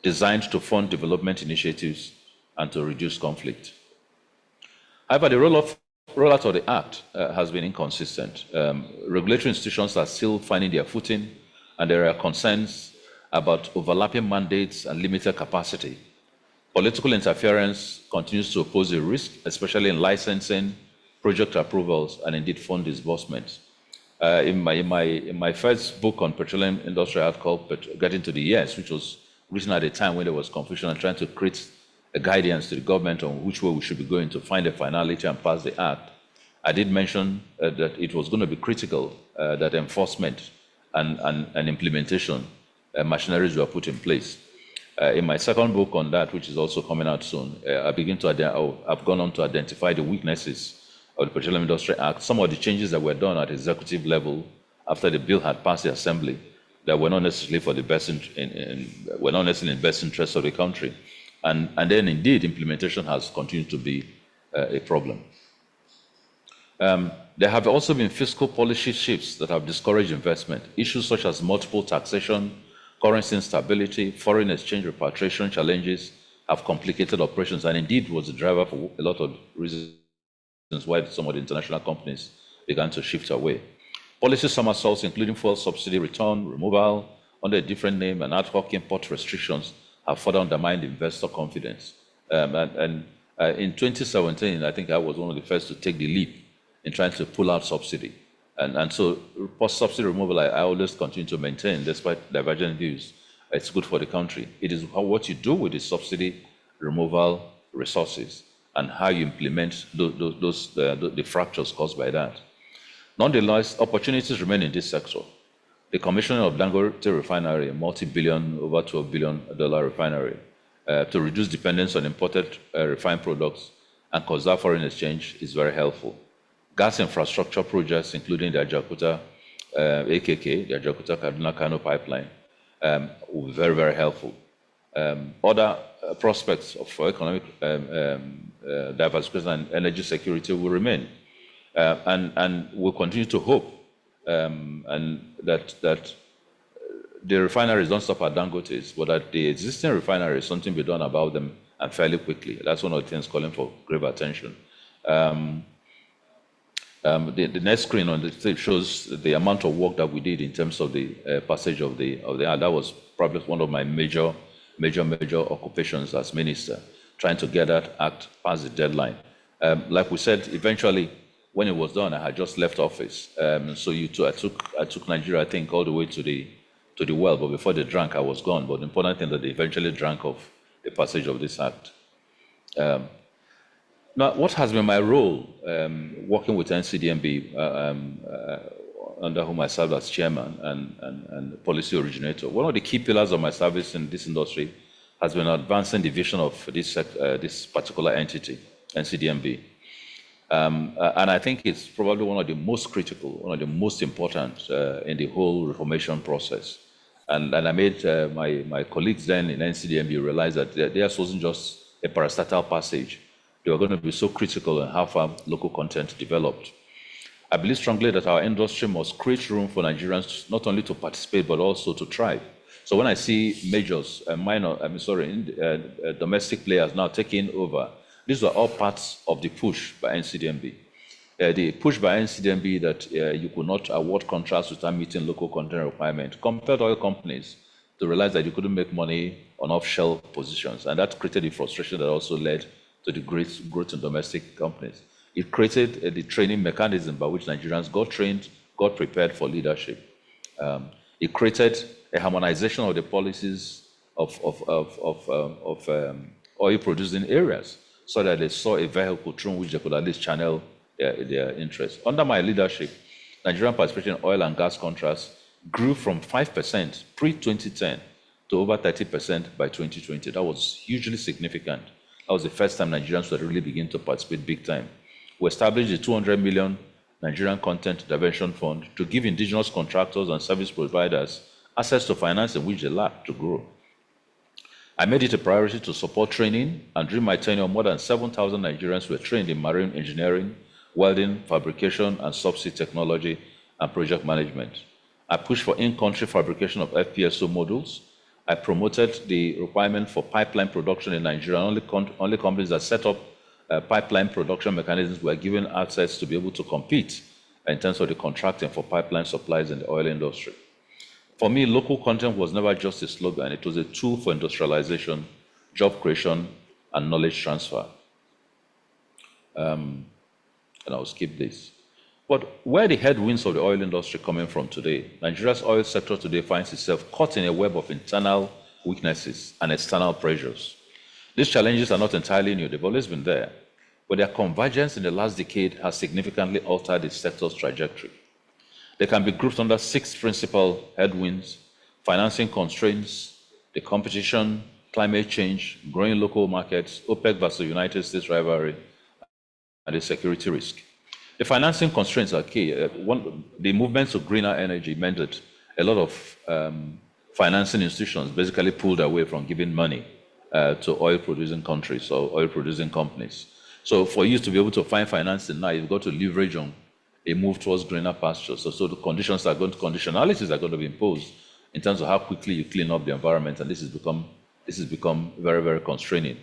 designed to fund development initiatives and to reduce conflict. However, the rollout of the Act has been inconsistent. Regulatory institutions are still finding their footing, and there are concerns about overlapping mandates and limited capacity. Political interference continues to pose a risk, especially in licensing, project approvals, and indeed fund disbursements. In my first book on petroleum industry, I had called Getting to the Yes, which was written at a time when there was confusion and trying to create a guidance to the government on which way we should be going to find a finality and pass the act. I did mention that it was going to be critical that enforcement and implementation machineries were put in place. In my second book on that, which is also coming out soon, I've gone on to identify the weaknesses of the Petroleum Industry Act, some of the changes that were done at executive level after the bill had passed the assembly that were not necessarily for the best were not necessarily in the best interest of the country. And then indeed implementation has continued to be a problem. There have also been fiscal policy shifts that have discouraged investment. Issues such as multiple taxation, currency instability, foreign exchange repatriation challenges have complicated operations and indeed was the driver for a lot of reasons why some of the international companies began to shift away. Policy somersaults, including fuel subsidy return, removal under a different name, and ad hoc import restrictions have further undermined investor confidence. In 2017, I think I was one of the first to take the leap in trying to pull out subsidy. And so post-subsidy removal, I always continue to maintain, despite divergent views, it's good for the country. It is what you do with the subsidy removal resources and how you implement the fractures caused by that. Nonetheless, opportunities remain in this sector. The commissioning of Dangote refinery, a multi-billion, over $12 billion refinery, to reduce dependence on imported refined products and conserve foreign exchange is very helpful. Gas infrastructure projects, including the Ajaokuta AKK, the Ajaokuta Kaduna-Kano pipeline, will be very, very helpful. Other prospects for economic diversification and energy security will remain. And we'll continue to hope and that the refineries don't stop at Dangote's, but that the existing refineries, something be done about them and fairly quickly. That's one of the things calling for grave attention. The next screen on the tape shows the amount of work that we did in terms of the passage of the act. That was probably one of my major occupations as minister, trying to get that act past the deadline. Like we said, eventually, when it was done, I had just left office. So I took Nigeria, I think, all the way to the well. But before they drank, I was gone. But the important thing that they eventually drank of the passage of this act. Now, what has been my role working with NCDMB, under whom I served as chairman and policy originator? One of the key pillars of my service in this industry has been advancing the vision of this particular entity, NCDMB. And I think it's probably one of the most critical, one of the most important in the whole reformation process. And I made my colleagues then in NCDMB realize that theirs wasn't just a parastatal passage. They were going to be so critical in how far local content developed. I believe strongly that our industry must create room for Nigerians not only to participate, but also to thrive. So when I see majors, domestic players now taking over, these were all parts of the push by NCDMB. The push by NCDMB that you could not award contracts without meeting local content requirements compelled oil companies to realize that you couldn't make money on off-shell positions. And that created the frustration that also led to the great growth in domestic companies. It created the training mechanism by which Nigerians got trained, got prepared for leadership. It created a harmonization of the policies of oil-producing areas so that they saw a vehicle through which they could at least channel their interest. Under my leadership, Nigerian participation in oil and gas contracts grew from 5% pre-2010 to over 30% by 2020. That was hugely significant. That was the first time Nigerians were really beginning to participate big time. We established the 200 million Nigerian Content Intervention Fund to give indigenous contractors and service providers access to financing which they lack to grow. I made it a priority to support training, and during my tenure, more than 7,000 Nigerians were trained in marine engineering, welding, fabrication, and subsea technology and project management. I pushed for in-country fabrication of FPSO modules. I promoted the requirement for pipeline production in Nigeria. Only companies that set up pipeline production mechanisms were given access to be able to compete in terms of the contracting for pipeline supplies in the oil industry. For me, local content was never just a slogan. It was a tool for industrialization, job creation, and knowledge transfer. And I'll skip this. But where are the headwinds of the oil industry coming from today? Nigeria's oil sector today finds itself caught in a web of internal weaknesses and external pressures. These challenges are not entirely new. They've always been there. But their convergence in the last decade has significantly altered the sector's trajectory. They can be grouped under 6 principal headwinds: financing constraints, the competition, climate change, growing local markets, OPEC versus United States rivalry, and the security risk. The financing constraints are key. The movement to greener energy meant that a lot of financing institutions basically pulled away from giving money to oil-producing countries or oil-producing companies. So for you to be able to find financing now, you've got to leverage on a move towards greener pastures. So the conditionalities are going to be imposed in terms of how quickly you clean up the environment, and this has become very, very constraining.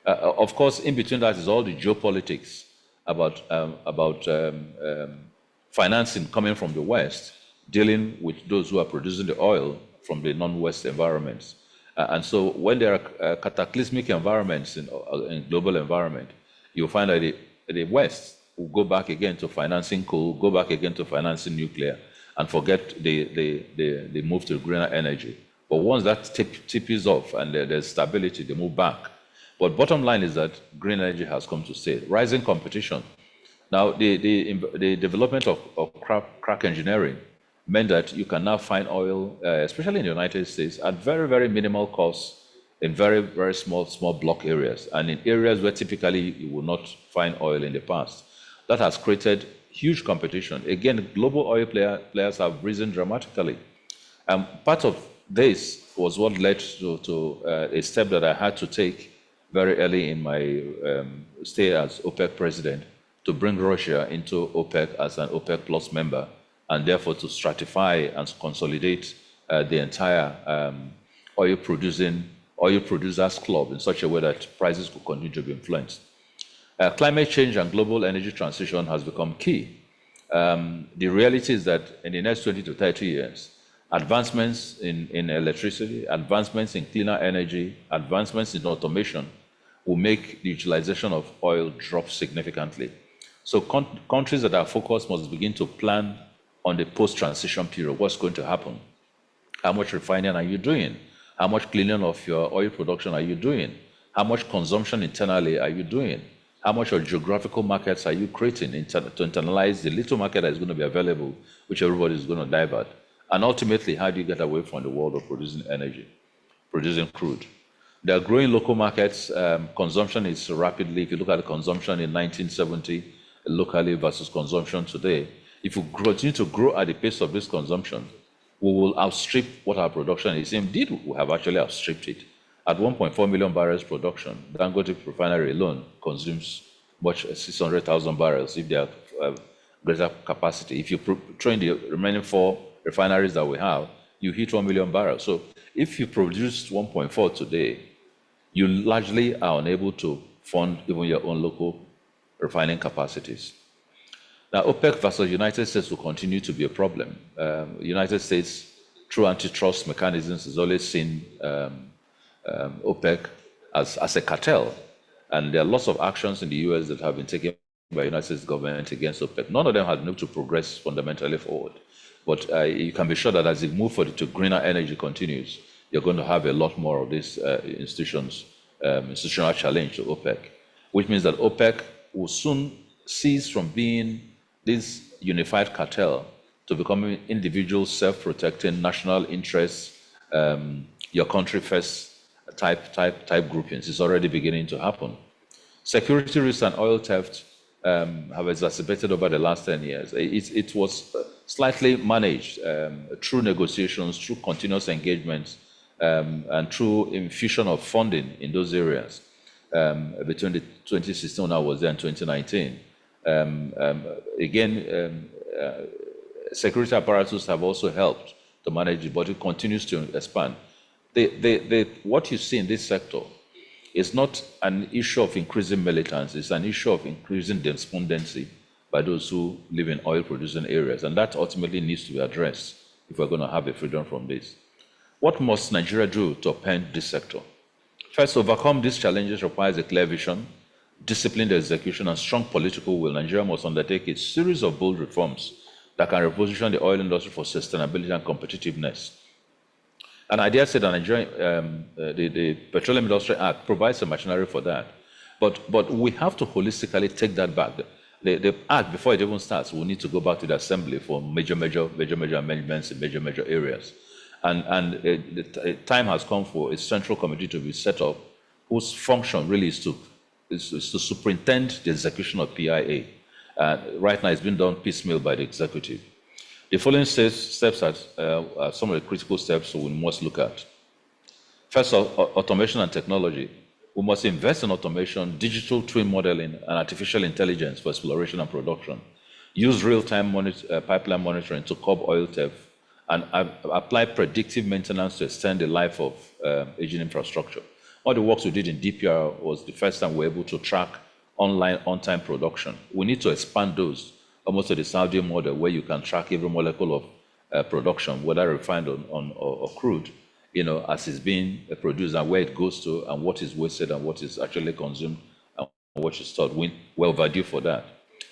Of course, in between that is all the geopolitics about financing coming from the West, dealing with those who are producing the oil from the non-West environments. And so when there are cataclysmic environments in global environment, you'll find that the West will go back again to financing coal, go back again to financing nuclear, and forget the move to greener energy. But once that tip is off and there's stability, they move back. But bottom line is that green energy has come to stay. Rising competition. Now, the development of crack engineering meant that you can now find oil, especially in the United States, at very, very minimal costs in very, very small block areas, and in areas where typically you will not find oil in the past. That has created huge competition. Again, global oil players have risen dramatically. Part of this was what led to a step that I had to take very early in my stay as OPEC president, to bring Russia into OPEC as an OPEC Plus member, and therefore to stratify and consolidate the entire oil producers club in such a way that prices could continue to be influenced. Climate change and global energy transition has become key. The reality is that in the next 20 to 30 years, advancements in electricity, advancements in cleaner energy, advancements in automation will make the utilization of oil drop significantly. So countries that are focused must begin to plan on the post-transition period. What's going to happen? How much refining are you doing? How much cleaning of your oil production are you doing? How much consumption internally are you doing? How much of geographical markets are you creating to internalize the little market that is going to be available, which everybody is going to divert? And ultimately, how do you get away from the world of producing energy, producing crude? There are growing local markets. Consumption is rapidly, if you look at the consumption in 1970, locally versus consumption today, if we continue to grow at the pace of this consumption, we will outstrip what our production is. Indeed, we have actually outstripped it. At 1.4 million barrels production, Dangote refinery alone consumes much 600,000 barrels if they have greater capacity. If you train the remaining 4 refineries that we have, you hit 1 million barrels. So if you produce 1.4 today, you largely are unable to fund even your own local refining capacities. Now, OPEC versus United States will continue to be a problem. United States, through antitrust mechanisms, has always seen OPEC as a cartel. And there are lots of actions in the US that have been taken by the United States government against OPEC. None of them have been able to progress fundamentally forward. But you can be sure that as the move to greener energy continues, you're going to have a lot more of these institutions institutional challenge to OPEC, which means that OPEC will soon cease from being this unified cartel to becoming individual, self-protecting, national interests, your country first type groupings. It's already beginning to happen. Security risks and oil theft have exacerbated over the last 10 years. It was slightly managed through negotiations, through continuous engagement, and through infusion of funding in those areas between the 2016 when I was there and 2019. Security apparatus have also helped to manage it, but it continues to expand. What you see in this sector is not an issue of increasing militants, it's an issue of increasing despondency by those who live in oil-producing areas, and that ultimately needs to be addressed if we're going to have a freedom from this. What must Nigeria do to upend this sector? First, overcome these challenges requires a clear vision, disciplined execution, and strong political will. Nigeria must undertake a series of bold reforms that can reposition the oil industry for sustainability and competitiveness. And I dare say that the Petroleum Industry Act provides a machinery for that. But we have to holistically take that back. The act, before it even starts, we need to go back to the assembly for major amendments in major areas. And the time has come for a central committee to be set up whose function really is to superintend the execution of PIA. Right now, it's been done piecemeal by the executive. The following steps are some of the critical steps we must look at. First, automation and technology. We must invest in automation, digital twin modeling, and artificial intelligence for exploration and production. Use real-time pipeline monitoring to curb oil theft, and apply predictive maintenance to extend the life of aging infrastructure. All the works we did in DPR was the first time we were able to track online on-time production. We need to expand those almost to the Saudi model, where you can track every molecule of production, whether refined or crude, as it's being produced and where it goes to and what is wasted and what is actually consumed and what is stored. We're overdue for that,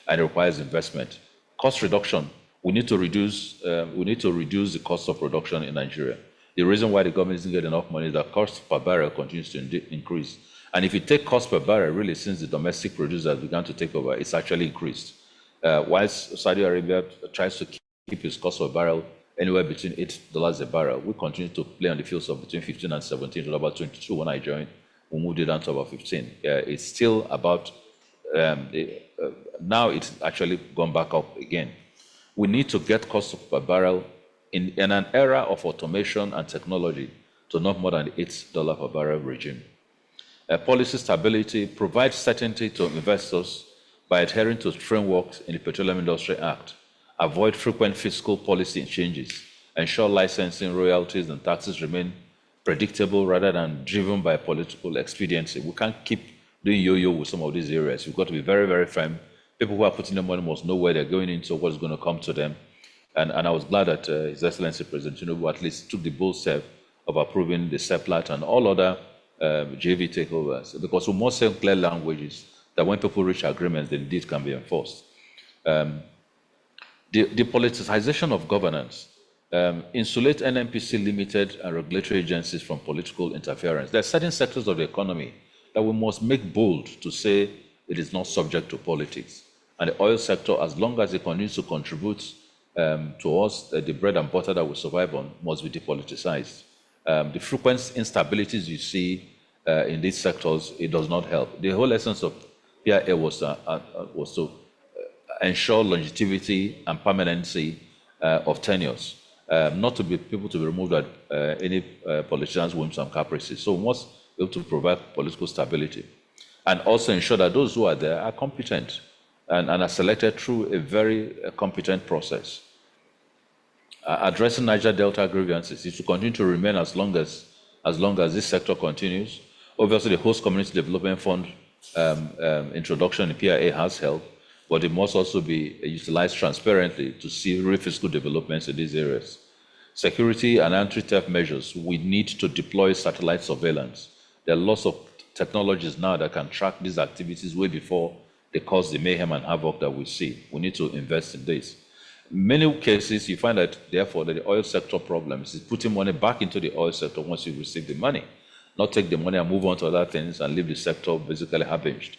and it requires investment. Cost reduction. We need to reduce the cost of production in Nigeria. The reason why the government isn't getting enough money is that cost per barrel continues to increase. And if you take cost per barrel, really, since the domestic producers began to take over, it's actually increased. Whilst Saudi Arabia tries to keep its cost per barrel anywhere between $8 a barrel, we continue to play on the fields of between 15 and 17 to about 22. When I joined, we moved it down to about 15. It's still about, now it's actually gone back up again. We need to get cost per barrel in an era of automation and technology to not more than $8 per barrel regime. Policy stability provides certainty to investors by adhering to frameworks in the Petroleum Industry Act. Avoid frequent fiscal policy changes. Ensure licensing, royalties, and taxes remain predictable rather than driven by political expediency. We can't keep doing yo-yo with some of these areas. We've got to be very, very firm. People who are putting their money must know where they're going into, what's going to come to them. And I was glad that His Excellency President Tinubu at least took the bold step of approving the CEPLAT and all other JV takeovers, because we must send clear languages that when people reach agreements, the indeed can be enforced. The politicization of governance. Insulate NNPC Limited and regulatory agencies from political interference. There are certain sectors of the economy that we must make bold to say it is not subject to politics. And the oil sector, as long as it continues to contribute to us, the bread and butter that we survive on, must be depoliticized. The frequent instabilities you see in these sectors, it does not help. The whole essence of PIA was to ensure longevity and permanency of tenures, not to be people to be removed at any politician's whims and caprices. So we must be able to provide political stability and also ensure that those who are there are competent and are selected through a very competent process. Addressing Niger Delta grievances is to continue to remain as long as this sector continues. Obviously, the Host Community Development Fund introduction in PIA has helped, but it must also be utilized transparently to see real fiscal developments in these areas. Security and anti-theft measures. We need to deploy satellite surveillance. There are lots of technologies now that can track these activities way before they cause the mayhem and havoc that we see. We need to invest in this. In many cases, you find that, therefore, that the oil sector problem is putting money back into the oil sector once you receive the money. not take the money and move on to other things and leave the sector basically half-hinged.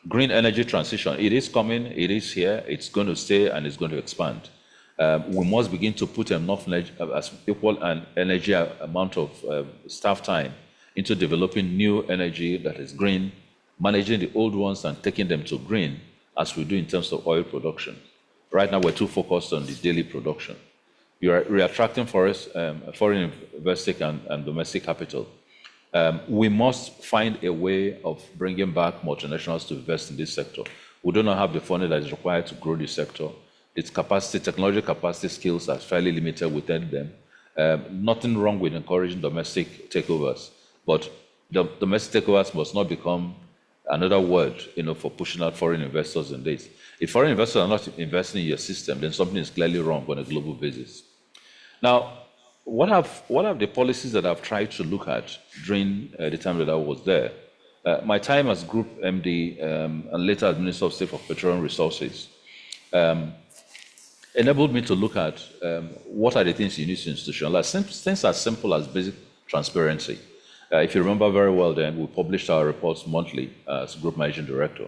Green energy transition, it is coming, it is here, it's going to stay, and it's going to expand. We must begin to put enough as equal an energy amount of staff time into developing new energy that is green, managing the old ones and taking them to green, as we do in terms of oil production. Right now, we're too focused on the daily production. We are attracting foreign investing and domestic capital. We must find a way of bringing back multinationals to invest in this sector. We do not have the funding that is required to grow this sector. Its capacity, technology capacity, skills are fairly limited within them. Nothing wrong with encouraging domestic takeovers, but the domestic takeovers must not become another word, for pushing out foreign investors in this. If foreign investors are not investing in your system, then something is clearly wrong on a global basis. Now, what are the policies that I've tried to look at during the time that I was there? My time as Group MD and later as Minister of State for Petroleum Resources enabled me to look at what are the things you need to institutionalize. Things as simple as basic transparency. If you remember very well, then we published our reports monthly as Group Managing Director.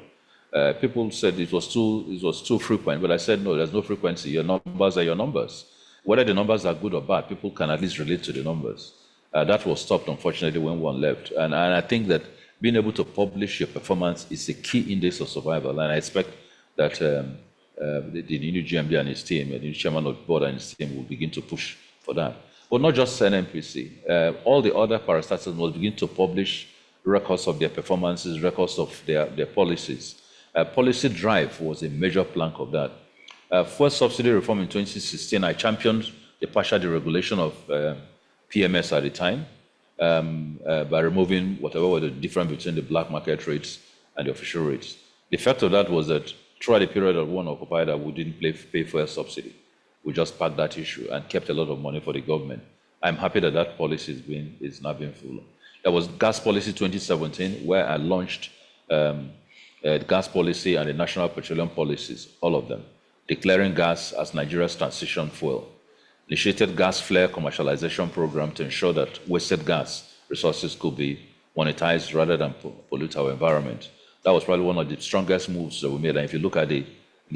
People said it was too frequent, but I said no, there's no frequency. Your numbers are your numbers. Whether the numbers are good or bad, people can at least relate to the numbers. That was stopped, unfortunately, when one left. And I think that being able to publish your performance is a key index of survival. And I expect that the new GMD and his team, the new chairman of the board and his team will begin to push for that. But not just NNPC. All the other parastatals will begin to publish records of their performances, records of their policies. Policy drive was a major plank of that. First subsidy reform in 2016, I championed the partial deregulation of PMS at the time by removing whatever was the difference between the black market rates and the official rates. The effect of that was that throughout the period of one occupied, we didn't pay for a subsidy. We just parked that issue and kept a lot of money for the government. I'm happy that that policy is now being followed. There was gas policy 2017, where I launched the gas policy and the national petroleum policies, all of them, declaring gas as Nigeria's transition fuel, initiated gas flare commercialization program to ensure that wasted gas resources could be monetized rather than pollute our environment. That was probably one of the strongest moves that we made. And if you look at the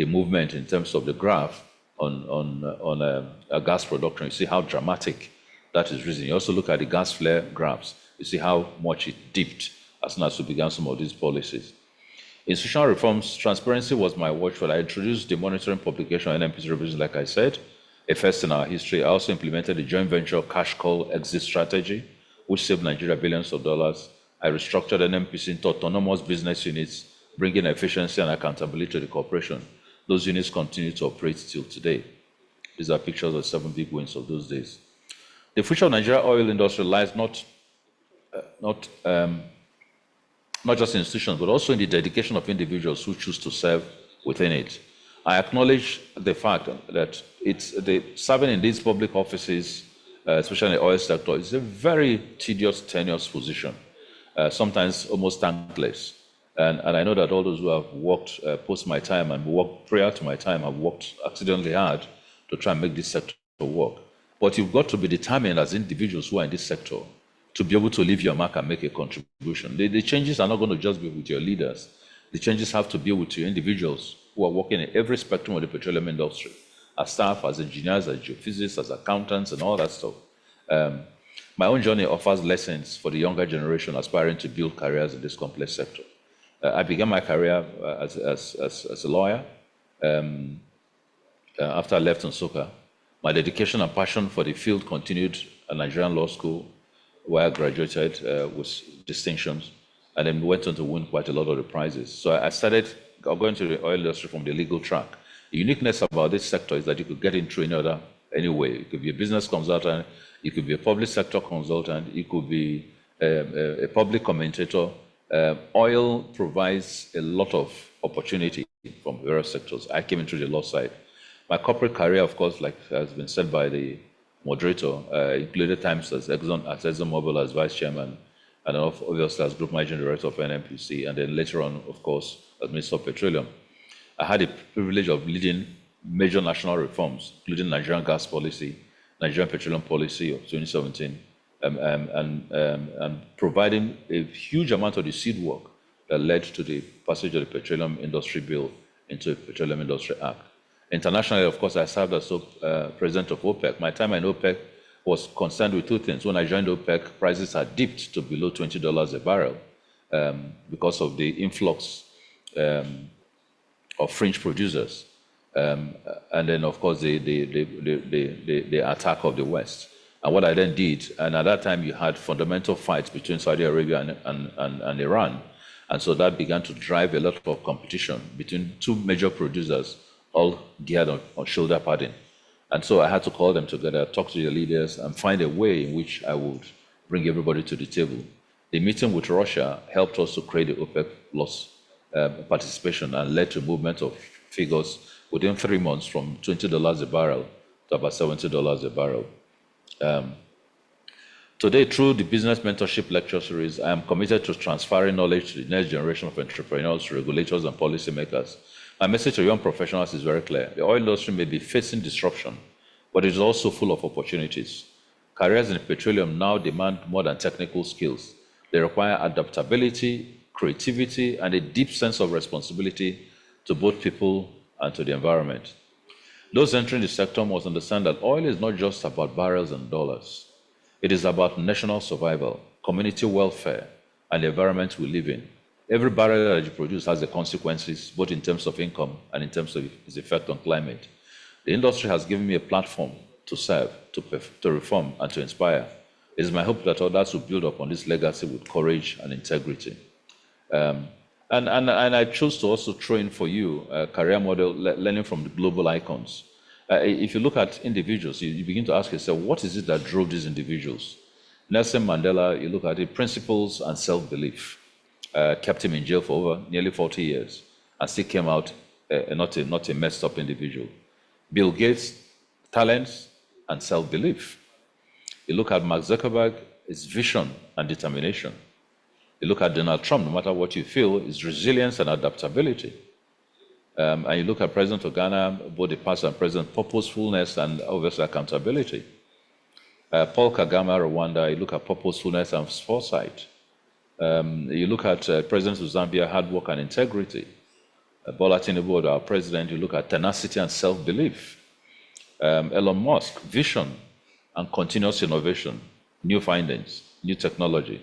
movement in terms of the graph on gas production, you see how dramatic that is risen. You also look at the gas flare graphs, you see how much it dipped as soon as we began some of these policies. Institutional reforms, transparency was my watchword. I introduced the monitoring publication on NNPC revisions, like I said, a first in our history. I also implemented the joint venture cash call exit strategy, which saved Nigeria billions of dollars. I restructured NNPC into autonomous business units, bringing efficiency and accountability to the corporation. Those units continue to operate till today. These are pictures of 7 big wins of those days. The future of Nigeria oil industry lies not just in institutions, but also in the dedication of individuals who choose to serve within it. I acknowledge the fact that serving in these public offices, especially in the oil sector, is a very tedious, tenuous position, sometimes almost thankless. And I know that all those who have worked post my time and worked prior to my time have worked accidentally hard to try and make this sector work. But you've got to be determined as individuals who are in this sector to be able to leave your mark and make a contribution. The changes are not going to just be with your leaders. The changes have to be with your individuals who are working in every spectrum of the petroleum industry, as staff, as engineers, as geophysicists, as accountants, and all that stuff. My own journey offers lessons for the younger generation aspiring to build careers in this complex sector. I began my career as a lawyer after I left Nsukka. My dedication and passion for the field continued at Nigerian Law School, where I graduated with distinctions, and then went on to win quite a lot of the prizes. So I started going to the oil industry from the legal track. The uniqueness about this sector is that you could get in through any way. You could be a business consultant, you could be a public sector consultant, you could be a public commentator. Oil provides a lot of opportunity from various sectors. I came into the law side. My corporate career, of course, like has been said by the moderator, included times as ExxonMobil as vice chairman, and obviously as group managing director of NNPC, and then later on, of course, as Minister of Petroleum. I had the privilege of leading major national reforms, including Nigerian gas policy, Nigerian petroleum policy of 2017, and providing a huge amount of the seed work that led to the passage of the Petroleum Industry Bill into the Petroleum Industry Act. Internationally, of course, I served as president of OPEC. My time in OPEC was concerned with two things. When I joined OPEC, prices had dipped to below $20 a barrel because of the influx of fringe producers. And then, of course, the attack of the West. And what I then did, and at that time you had fundamental fights between Saudi Arabia and Iran. And so that began to drive a lot of competition between two major producers, all geared on shoulder padding. And so I had to call them together, talk to the leaders, and find a way in which I would bring everybody to the table. The meeting with Russia helped us to create the OPEC Plus participation and led to movement of figures within 3 months from $20 a barrel to about $70 a barrel. Today, through the Business Mentorship Lecture Series, I am committed to transferring knowledge to the next generation of entrepreneurs, regulators, and policymakers. My message to young professionals is very clear. The oil industry may be facing disruption, but it is also full of opportunities. Careers in petroleum now demand more than technical skills. They require adaptability, creativity, and a deep sense of responsibility to both people and to the environment. Those entering the sector must understand that oil is not just about barrels and dollars. It is about national survival, community welfare, and the environment we live in. Every barrel that you produce has the consequences, both in terms of income and in terms of its effect on climate. The industry has given me a platform to serve, to reform, and to inspire. It is my hope that others will build upon this legacy with courage and integrity. And I chose to also throw in for you a career model, learning from the global icons. If you look at individuals, you begin to ask yourself, what is it that drove these individuals? Nelson Mandela, you look at it, principles and self-belief. Kept him in jail for over nearly 40 years and still came out not a messed up individual. Bill Gates, talents and self-belief. You look at Mark Zuckerberg, his vision and determination. You look at Donald Trump, no matter what you feel, his resilience and adaptability. And you look at President of Ghana, both the past and present, purposefulness and obviously accountability. Paul Kagame, Rwanda, you look at purposefulness and foresight. You look at President of Zambia, hard work and integrity. Bola Tinubu, our president, you look at tenacity and self-belief. Elon Musk, vision and continuous innovation, new findings, new technology.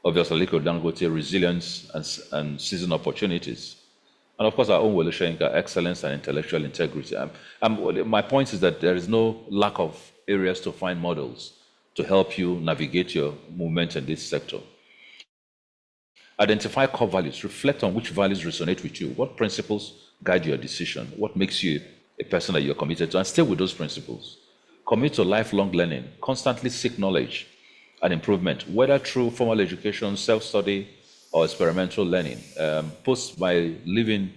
Obviously, Aliko Dangote, resilience and seizing opportunities. And of course, our own Wole Soyinka, excellence and intellectual integrity. My point is that there is no lack of areas to find models to help you navigate your movement in this sector. Identify core values. Reflect on which values resonate with you. What principles guide your decision? What makes you a person that you're committed to? And stay with those principles. Commit to lifelong learning. Constantly seek knowledge and improvement, whether through formal education, self-study, or experimental learning. Post my leaving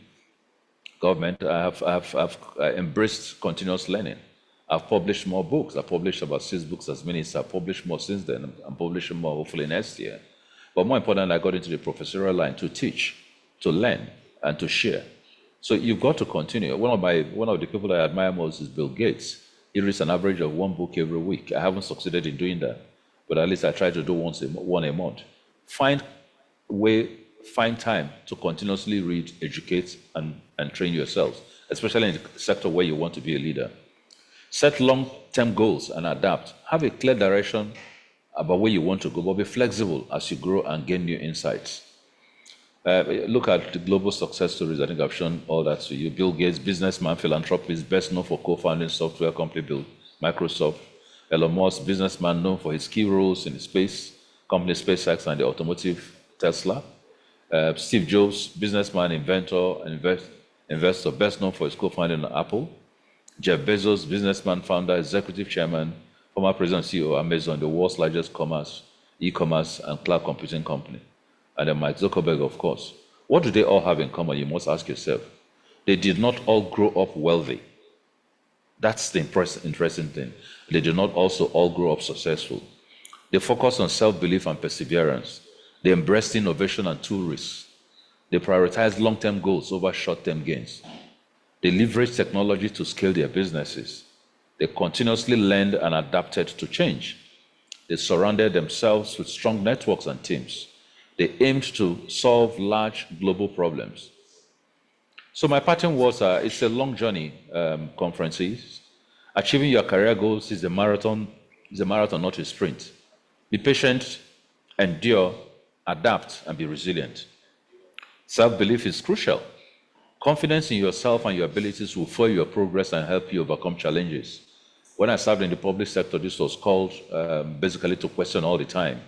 government, I've embraced continuous learning. I've published more books. I've published about 6 books as minister. I've published more since then. I'm publishing more hopefully next year. But more important, I got into the professorial line to teach, to learn, and to share. So you've got to continue. One of the people I admire most is Bill Gates. He reads an average of 1 book every week. I haven't succeeded in doing that, but at least I try to do one a month. Find time to continuously read, educate, and train yourselves, especially in the sector where you want to be a leader. Set long-term goals and adapt. Have a clear direction about where you want to go, but be flexible as you grow and gain new insights. Look at the global success stories. I think I've shown all that to you. Bill Gates, businessman, philanthropist, best known for co-founding software company built Microsoft. Elon Musk, businessman known for his key roles in the space company SpaceX and the automotive Tesla. Steve Jobs, businessman, inventor, investor, best known for his co-founding Apple. Jeff Bezos, businessman, founder, executive chairman, former president and CEO of Amazon, the world's largest e-commerce and cloud computing company. And then Mike Zuckerberg, of course. What do they all have in common? You must ask yourself. They did not all grow up wealthy. That's the interesting thing. They did not also all grow up successful. They focused on self-belief and perseverance. They embraced innovation and tool risks. They prioritized long-term goals over short-term gains. They leveraged technology to scale their businesses. They continuously learned and adapted to change. They surrounded themselves with strong networks and teams. They aimed to solve large global problems. So my pattern was, it's a long journey, conferences. Achieving your career goals is a marathon, not a sprint. Be patient, endure, adapt, and be resilient. Self-belief is crucial. Confidence in yourself and your abilities will fuel your progress and help you overcome challenges. When I served in the public sector, this was called basically to question all the time.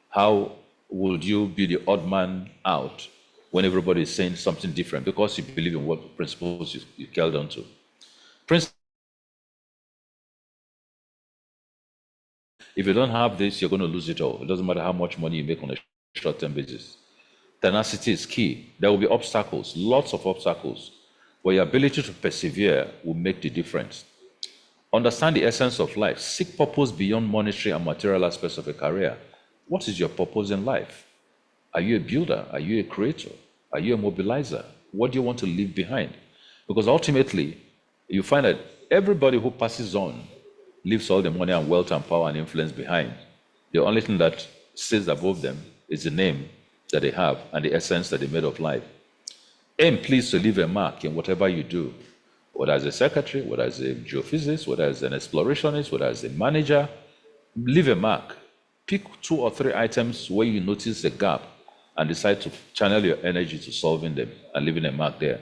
How would you be the odd man out when everybody is saying something different because you believe in what principles you held on to? If you don't have this, you're going to lose it all. It doesn't matter how much money you make on a short-term basis. Tenacity is key. There will be obstacles, lots of obstacles, but your ability to persevere will make the difference. Understand the essence of life. Seek purpose beyond monetary and material aspects of a career. What is your purpose in life? Are you a builder? Are you a creator? Are you a mobilizer? What do you want to leave behind? Because ultimately, you find that everybody who passes on leaves all the money and wealth and power and influence behind. The only thing that stays above them is the name that they have and the essence that they made of life. Aim, please, to leave a mark in whatever you do, whether as a secretary, whether as a geophysicist, whether as an explorationist, whether as a manager. Leave a mark. Pick 2 or 3 items where you notice a gap and decide to channel your energy to solving them and leaving a mark there.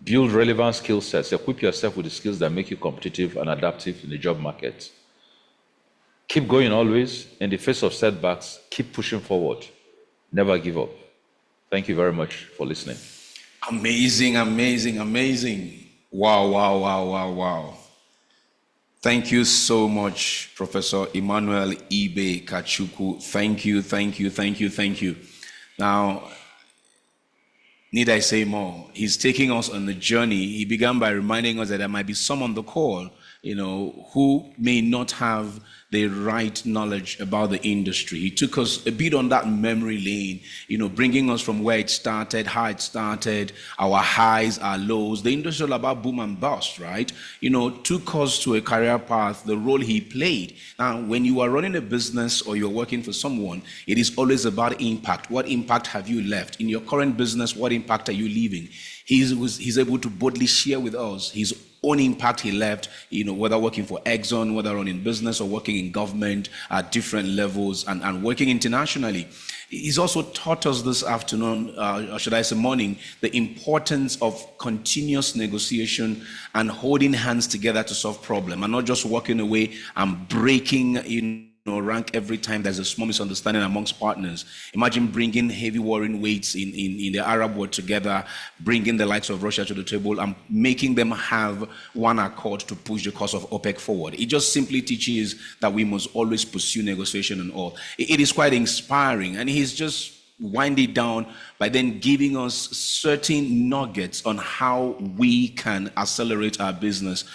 Build relevant skill sets. Equip yourself with the skills that make you competitive and adaptive in the job market. Keep going always. In the face of setbacks, keep pushing forward. Never give up. Thank you very much for listening. Amazing, amazing, amazing. Wow, wow, wow, wow, wow. Thank you so much, Professor Emmanuel Ibe Kachikwu. Thank you, thank you, thank you, thank you. Now, need I say more? He's taking us on the journey. He began by reminding us that there might be some on the call, who may not have the right knowledge about the industry. He took us a bit on that memory lane, bringing us from where it started, how it started, our highs, our lows. The industry is all about boom and bust, right? Took us to a career path, the role he played. Now, when you are running a business or you're working for someone, it is always about impact. What impact have you left? In your current business, what impact are you leaving? He's able to boldly share with us his own impact he left, whether working for Exxon, whether running business or working in government at different levels and working internationally. He's also taught us this afternoon, or should I say morning, the importance of continuous negotiation and holding hands together to solve problems and not just walking away and breaking, rank every time there's a small misunderstanding amongst partners. Imagine bringing heavy warring weights in the Arab world together, bringing the likes of Russia to the table and making them have one accord to push the cause of OPEC forward. It just simply teaches that we must always pursue negotiation and all. It is quite inspiring, and he's just wind it down by then giving us certain nuggets on how we can accelerate our business.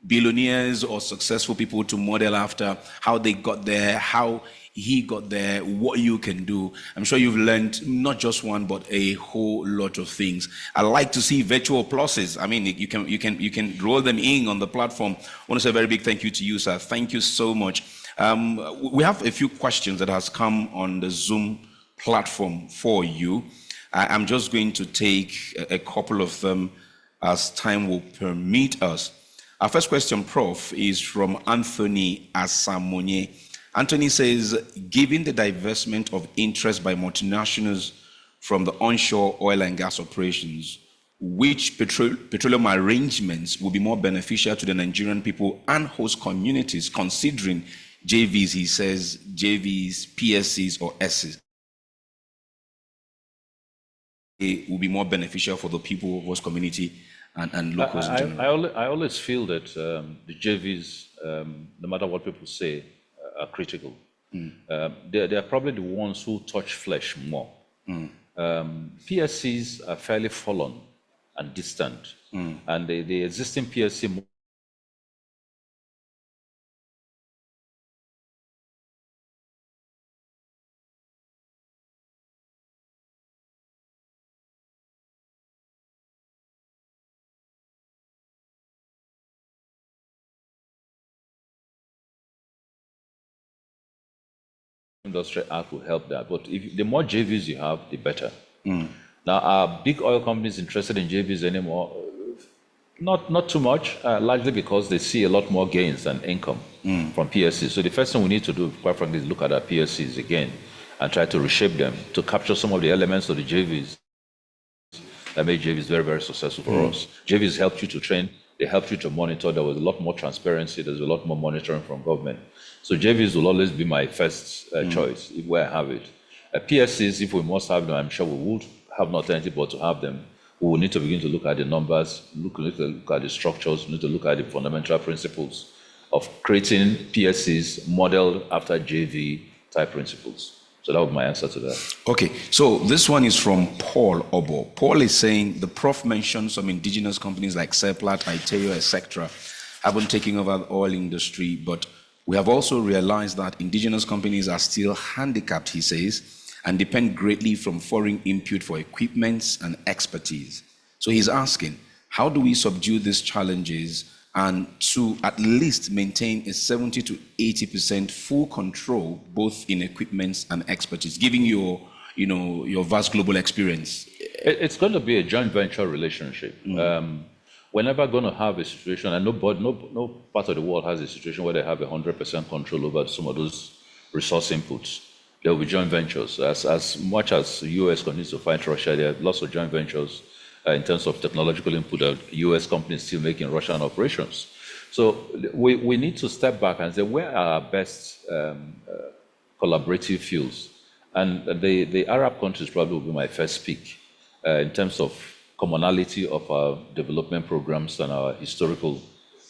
Billionaires or successful people to model after, how they got there, how he got there, what you can do. I'm sure you've learned not just one, but a whole lot of things. I like to see virtual pluses. I mean, you can roll them in on the platform. I want to say a very big thank you to you, sir. Thank you so much. We have a few questions that has come on the Zoom platform for you. I'm just going to take a couple of them as time will permit us. Our first question, Prof, is from Anthony Asamonye. Anthony says, given the divestment of interest by multinationals from the onshore oil and gas operations, which petroleum arrangements will be more beneficial to the Nigerian people and host communities, considering JVs, he says, JVs, PSCs, or S's? It will be more beneficial for the people of host community and locals in general. I always feel that the JVs, no matter what people say, are critical. They are probably the ones who touch flesh more. PSCs are fairly fallen and distant, and the existing PSC Industry Act will help that. But the more JVs you have, the better. Now, are big oil companies interested in JVs anymore? Not too much, largely because they see a lot more gains and income from PSCs. So the first thing we need to do, quite frankly, is look at our PSCs again and try to reshape them to capture some of the elements of the JVs that made JVs very, very successful for us. JVs helped you to train, they helped you to monitor. There was a lot more transparency, there's a lot more monitoring from government. So JVs will always be my first choice where I have it. PSCs, if we must have them, I'm sure we would have no alternative but to have them. We will need to begin to look at the numbers, look at the structures, we need to look at the fundamental principles of creating PSCs modeled after JV type principles. So that was my answer to that. Okay, so this one is from Paul Obo. Paul is saying the Prof mentioned some indigenous companies like Seplat, Iteo, etc. haven't taken over the oil industry, but we have also realized that indigenous companies are still handicapped, he says, and depend greatly from foreign input for equipments and expertise. So he's asking, how do we subdue these challenges and to at least maintain a 70 to 80% full control, both in equipments and expertise, given your vast global experience? It's going to be a joint venture relationship. We're never going to have a situation, and no part of the world has a situation where they have 100% control over some of those resource inputs. There will be joint ventures. As much as the US continues to fight Russia, there are lots of joint ventures in terms of technological input that US companies still make in Russian operations. So we need to step back and say, where are our best collaborative fields? And the Arab countries probably will be my first pick in terms of commonality of our development programs and our historical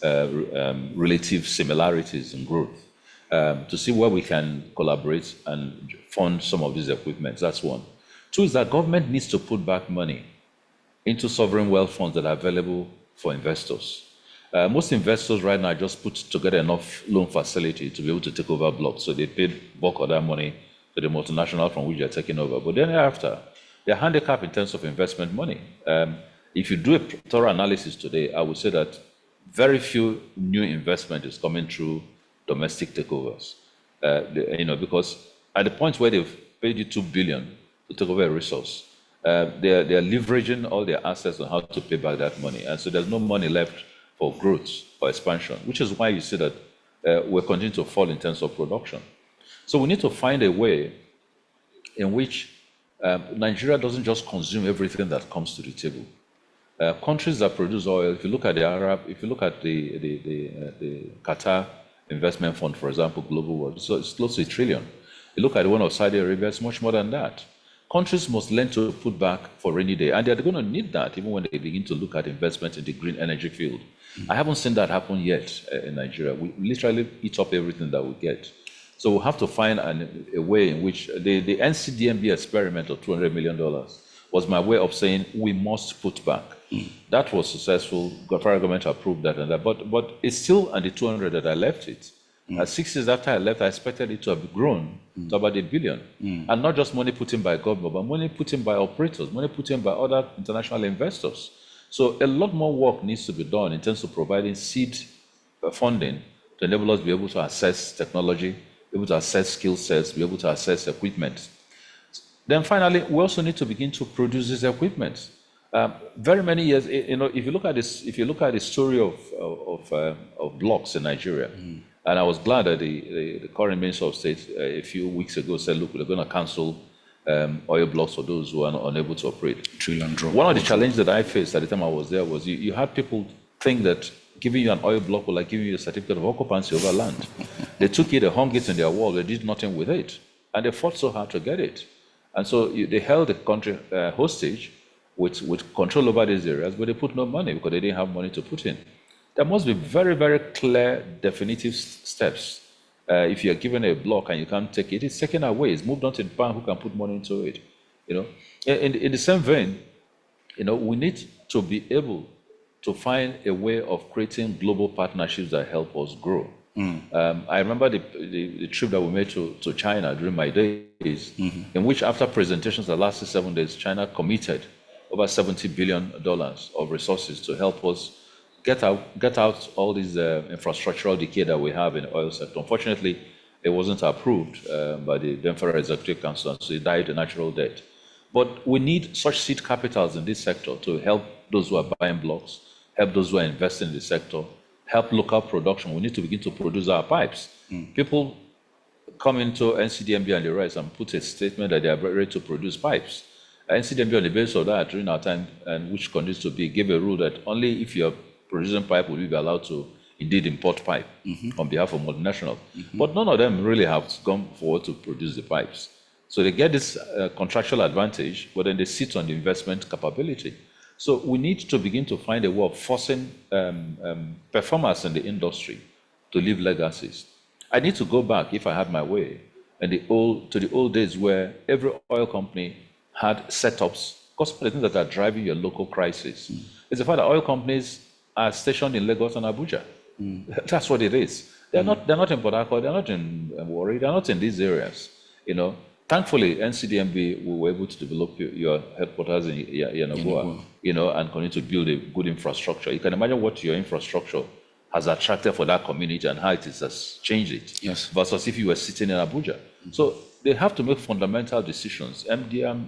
relative similarities in growth. To see where we can collaborate and fund some of these equipments. That's one. Two is that government needs to put back money into sovereign wealth funds that are available for investors. Most investors right now just put together enough loan facility to be able to take over blocks. So they paid bulk of that money to the multinational from which they're taking over. But then after, they're handicapped in terms of investment money. If you do a thorough analysis today, I would say that very few new investment is coming through domestic takeovers. Because at the point where they've paid you $2 billion to take over a resource, they're leveraging all their assets on how to pay back that money. And so there's no money left for growth or expansion, which is why you see that we're continuing to fall in terms of production. So we need to find a way in which Nigeria doesn't just consume everything that comes to the table. Countries that produce oil, if you look at the Qatar Investment Fund, for example, Global World, so it's close to $1 trillion. You look at the one of Saudi Arabia, it's much more than that. Countries must learn to put back for rainy day, and they're going to need that even when they begin to look at investment in the green energy field. I haven't seen that happen yet in Nigeria. We literally eat up everything that we get. So we'll have to find a way in which the NCDMB experiment of $200 million was my way of saying we must put back. That was successful. The federal government approved that and that, but it's still at the 200 that I left it. 6 years after I left, I expected it to have grown to about $1 billion. And not just money put in by government, but money put in by operators, money put in by other international investors. So a lot more work needs to be done in terms of providing seed funding to enable us to be able to assess technology, be able to assess skill sets, be able to assess equipment. Then finally, we also need to begin to produce this equipment. Very many years, if you look at this, if you look at the story of blocks in Nigeria, and I was glad that the current Minister of State a few weeks ago said, look, we're going to cancel oil blocks for those who are not unable to operate. One of the challenges that I faced at the time I was there was you had people think that giving you an oil block was like giving you a certificate of occupancy over land. They took it, they hung it in their wall, they did nothing with it. And they fought so hard to get it. And so they held the country hostage with control over these areas, but they put no money because they didn't have money to put in. There must be very, very clear, definitive steps. If you're given a block and you can't take it, it's taken away. It's moved on to the bank who can put money into it. In the same vein, we need to be able to find a way of creating global partnerships that help us grow. I remember the trip that we made to China during my days, in which after presentations that lasted 7 days, China committed over $70 billion of resources to help us get out all these infrastructural decay that we have in the oil sector. Unfortunately, it wasn't approved by the then Federal Executive Council, so it died a natural death. But we need such seed capitals in this sector to help those who are buying blocks, help those who are investing in the sector, help local production. We need to begin to produce our pipes. People come into NCDMB and the rest and put a statement that they are ready to produce pipes. NCDMB, on the basis of that, during our time, and which continues to be, gave a rule that only if you're producing pipe will you be allowed to indeed import pipe on behalf of multinational. But none of them really have gone forward to produce the pipes. So they get this contractual advantage, but then they sit on the investment capability. So we need to begin to find a way of forcing performers in the industry to leave legacies. I need to go back, if I had my way, and to the old days where every oil company had setups, because one of the things that are driving your local crisis is the fact that oil companies are stationed in Lagos and Abuja. That's what it is. They're not in Port Harcourt, they're not in Warri, they're not in these areas. Thankfully, NCDMB, we were able to develop your headquarters in Yanagoa, and continue to build a good infrastructure. You can imagine what your infrastructure has attracted for that community and how it has changed it. Yes. Versus if you were sitting in Abuja. So they have to make fundamental decisions, NMDRA,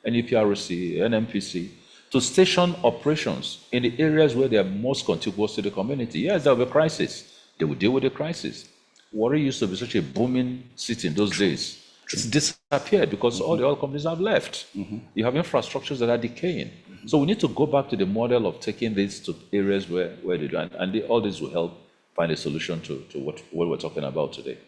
NEPRC, NMPC, to station operations in the areas where they are most contiguous to the community. Yes, there will be a crisis. They will deal with the crisis. Warri used to be such a booming city in those days. It's disappeared because all the oil companies have left. You have infrastructures that are decaying. So we need to go back to the model of taking this to areas where they do, and all this will help find a solution to what we're talking about today.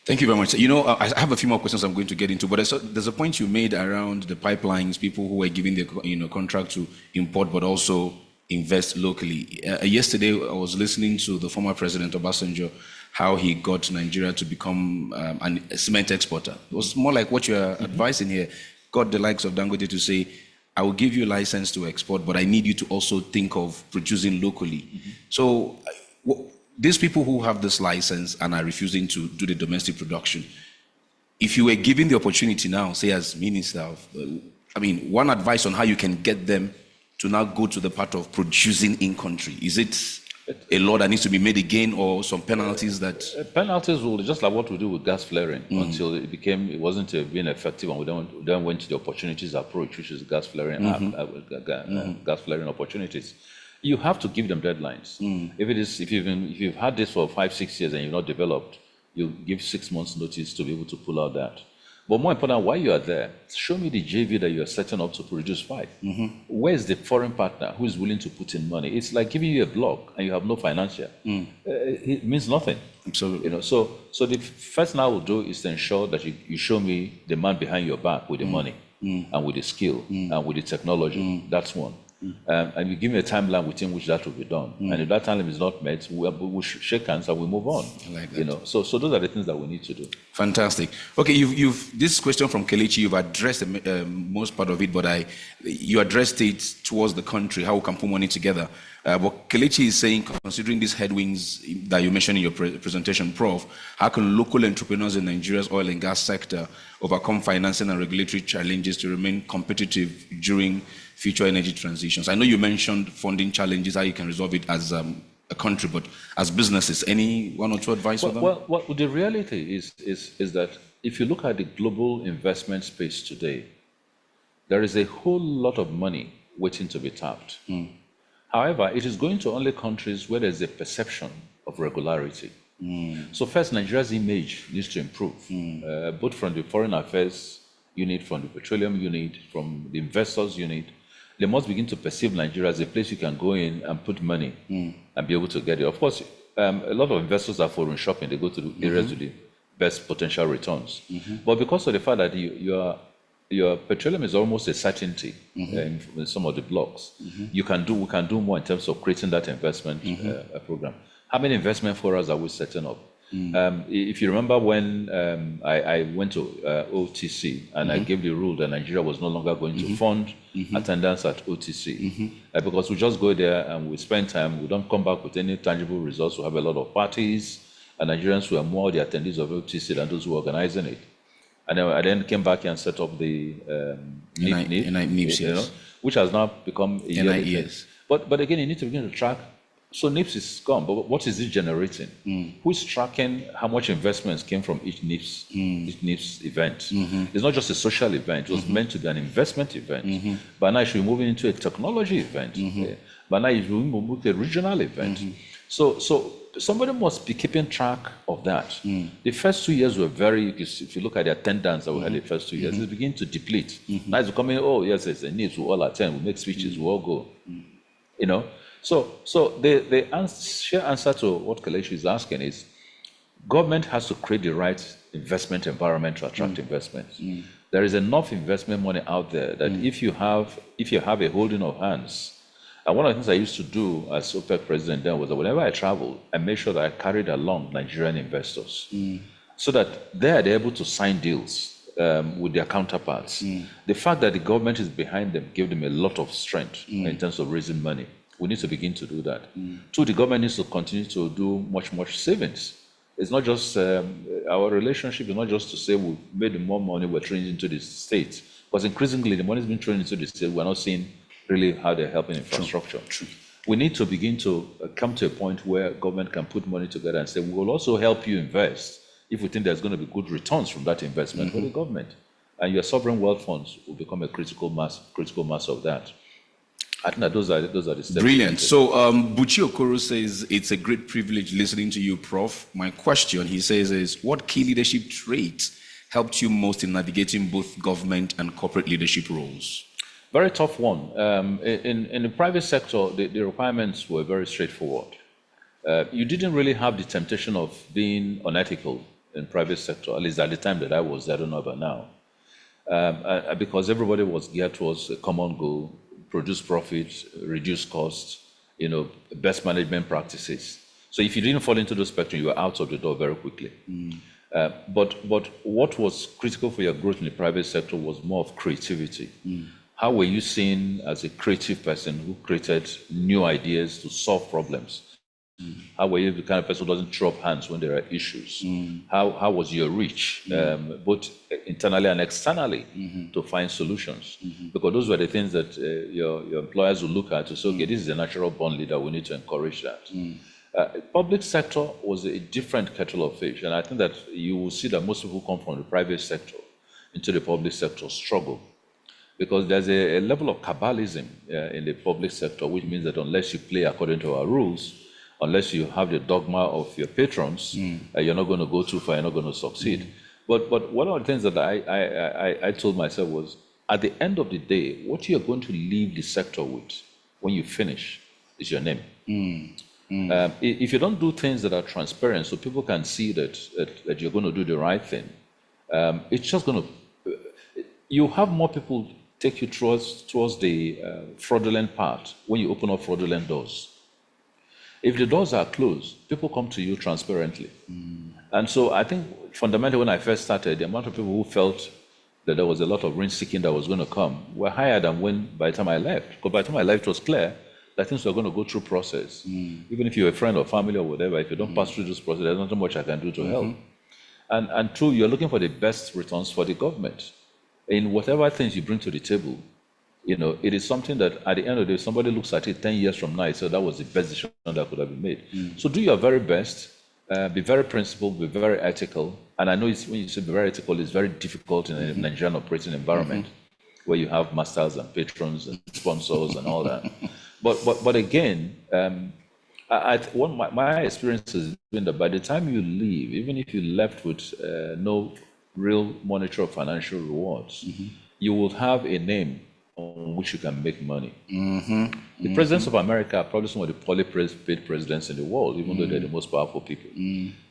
Thank you very much. I have a few more questions I'm going to get into, but there's a point you made around the pipelines, people who were given the contract to import, but also invest locally. Yesterday, I was listening to the former president Obasanjo, how he got Nigeria to become a cement exporter. It was more like what you're advising here. Got the likes of Dangote to say, I will give you a license to export, but I need you to also think of producing locally. So these people who have this license and are refusing to do the domestic production, if you were given the opportunity now, say as minister, one advice on how you can get them to now go to the part of producing in country, is it a law that needs to be made again, or some penalties that... Penalties will, just like what we do with gas flaring, until it wasn't being effective, and we then went to the opportunities approach, which is gas flaring, gas flaring opportunities. You have to give them deadlines. If you've had this for 5-6 years and you've not developed, you give 6 months notice to be able to pull out that. But more important, while you are there, show me the JV that you are setting up to produce pipe. Where is the foreign partner who is willing to put in money? It's like giving you a block and you have no financial. It means nothing. Absolutely. So the first thing I will do is to ensure that you show me the man behind your back with the money and with the skill and with the technology. That's one. And you give me a timeline within which that will be done. And if that timeline is not met, we'll shake hands and we move on. I like that. So those are the things that we need to do. Fantastic. Okay, you've this question from Kelechi, you've addressed most part of it, but you addressed it towards the country, how we can put money together. But Kelechi is saying, considering these headwinds that you mentioned in your presentation, Prof, how can local entrepreneurs in Nigeria's oil and gas sector overcome financing and regulatory challenges to remain competitive during future energy transitions? I know you mentioned funding challenges, how you can resolve it as a country, but as businesses, any one or two advice for them? Well, the reality is that if you look at the global investment space today, there is a whole lot of money waiting to be tapped. However, it is going to only countries where there's a perception of regularity. So first, Nigeria's image needs to improve, both from the foreign affairs unit, from the petroleum unit, from the investors unit. They must begin to perceive Nigeria as a place you can go in and put money and be able to get it. Of course, a lot of investors are foreign shopping. They go to the areas with the best potential returns. But because of the fact that your petroleum is almost a certainty in some of the blocks, we can do more in terms of creating that investment program. How many investment forums are we setting up? If you remember when I went to OTC and I gave the rule that Nigeria was no longer going to fund attendance at OTC, because we just go there and we spend time, we don't come back with any tangible results. We have a lot of parties, and Nigerians were more the attendees of OTC than those who were organizing it. And then I came back and set up the NIPS, yes. which has now become a yearly thing. NIES. But again, you need to begin to track So NIPS is gone, but what is it generating? Who's tracking how much investments came from each NIPS event? It's not just a social event. It was meant to be an investment event. But now it should be moving into a technology event. But now it should move to a regional event. So somebody must be keeping track of that. The first 2 years were very, if you look at the attendance that we had the first 2 years, it's beginning to deplete. Now it's becoming, oh, yes, it's a NIPS, we all attend, we make speeches, we all go. You know? So the sheer answer to what Kelechi is asking is, government has to create the right investment environment to attract investments. There is enough investment money out there that if you have a holding of hands, and one of the things I used to do as OPEC president then was that whenever I traveled, I made sure that I carried along Nigerian investors so that they're able to sign deals with their counterparts. The fact that the government is behind them gave them a lot of strength in terms of raising money. We need to begin to do that. Two, the government needs to continue to do much savings. It's not just, our relationship is not just to say we made more money, we're throwing into the state. Because increasingly, the money is being thrown into the state, we're not seeing really how they're helping infrastructure. True. We need to begin to come to a point where government can put money together and say, we will also help you invest if we think there's going to be good returns from that investment for the government. And your sovereign wealth funds will become a critical mass of that. I think that those are the steps. Brilliant. So Buchi Okoro says, it's a great privilege listening to you, Prof. My question, he says, is what key leadership traits helped you most in navigating both government and corporate leadership roles? Very tough one. In the private sector, the requirements were very straightforward. You didn't really have the temptation of being unethical in private sector, at least at the time that I was, I don't know about now. Because everybody was geared towards a common goal, produce profit, reduce costs, best management practices. So if you didn't fall into the spectrum, you were out of the door very quickly. But what was critical for your growth in the private sector was more of creativity. How were you seen as a creative person who created new ideas to solve problems? How were you the kind of person who doesn't throw up hands when there are issues? How was your reach, both internally and externally, to find solutions? Because those were the things that your employers will look at to say, okay, this is a natural born leader, we need to encourage that. Public sector was a different kettle of fish, and I think that you will see that most people who come from the private sector into the public sector struggle. Because there's a level of cabalism in the public sector, which means that unless you play according to our rules, unless you have the dogma of your patrons, you're not going to go too far, you're not going to succeed. But one of the things that I told myself was, at the end of the day, what you're going to leave the sector with when you finish is your name. If you don't do things that are transparent so people can see that you're going to do the right thing, it's just going to, you have more people take you towards the fraudulent part when you open up fraudulent doors. If the doors are closed, people come to you transparently. And so I think fundamentally when I first started, the amount of people who felt that there was a lot of rent seeking that was going to come were higher than by the time I left. Because by the time I left, it was clear that things were going to go through process. Even if you're a friend or family or whatever, if you don't pass through this process, there's not much I can do to help. And two, you're looking for the best returns for the government. In whatever things you bring to the table, it is something that at the end of the day, somebody looks at it 10 years from now, so that was the best decision that could have been made. So do your very best, be very principled, be very ethical. And I know when you say be very ethical, it's very difficult in a Nigerian operating environment where you have masters and patrons and sponsors and all that. But again, my experience has been that by the time you leave, even if you left with no real monetary or financial rewards, you will have a name on which you can make money. The presidents of America are probably some of the poorly paid presidents in the world, even though they're the most powerful people.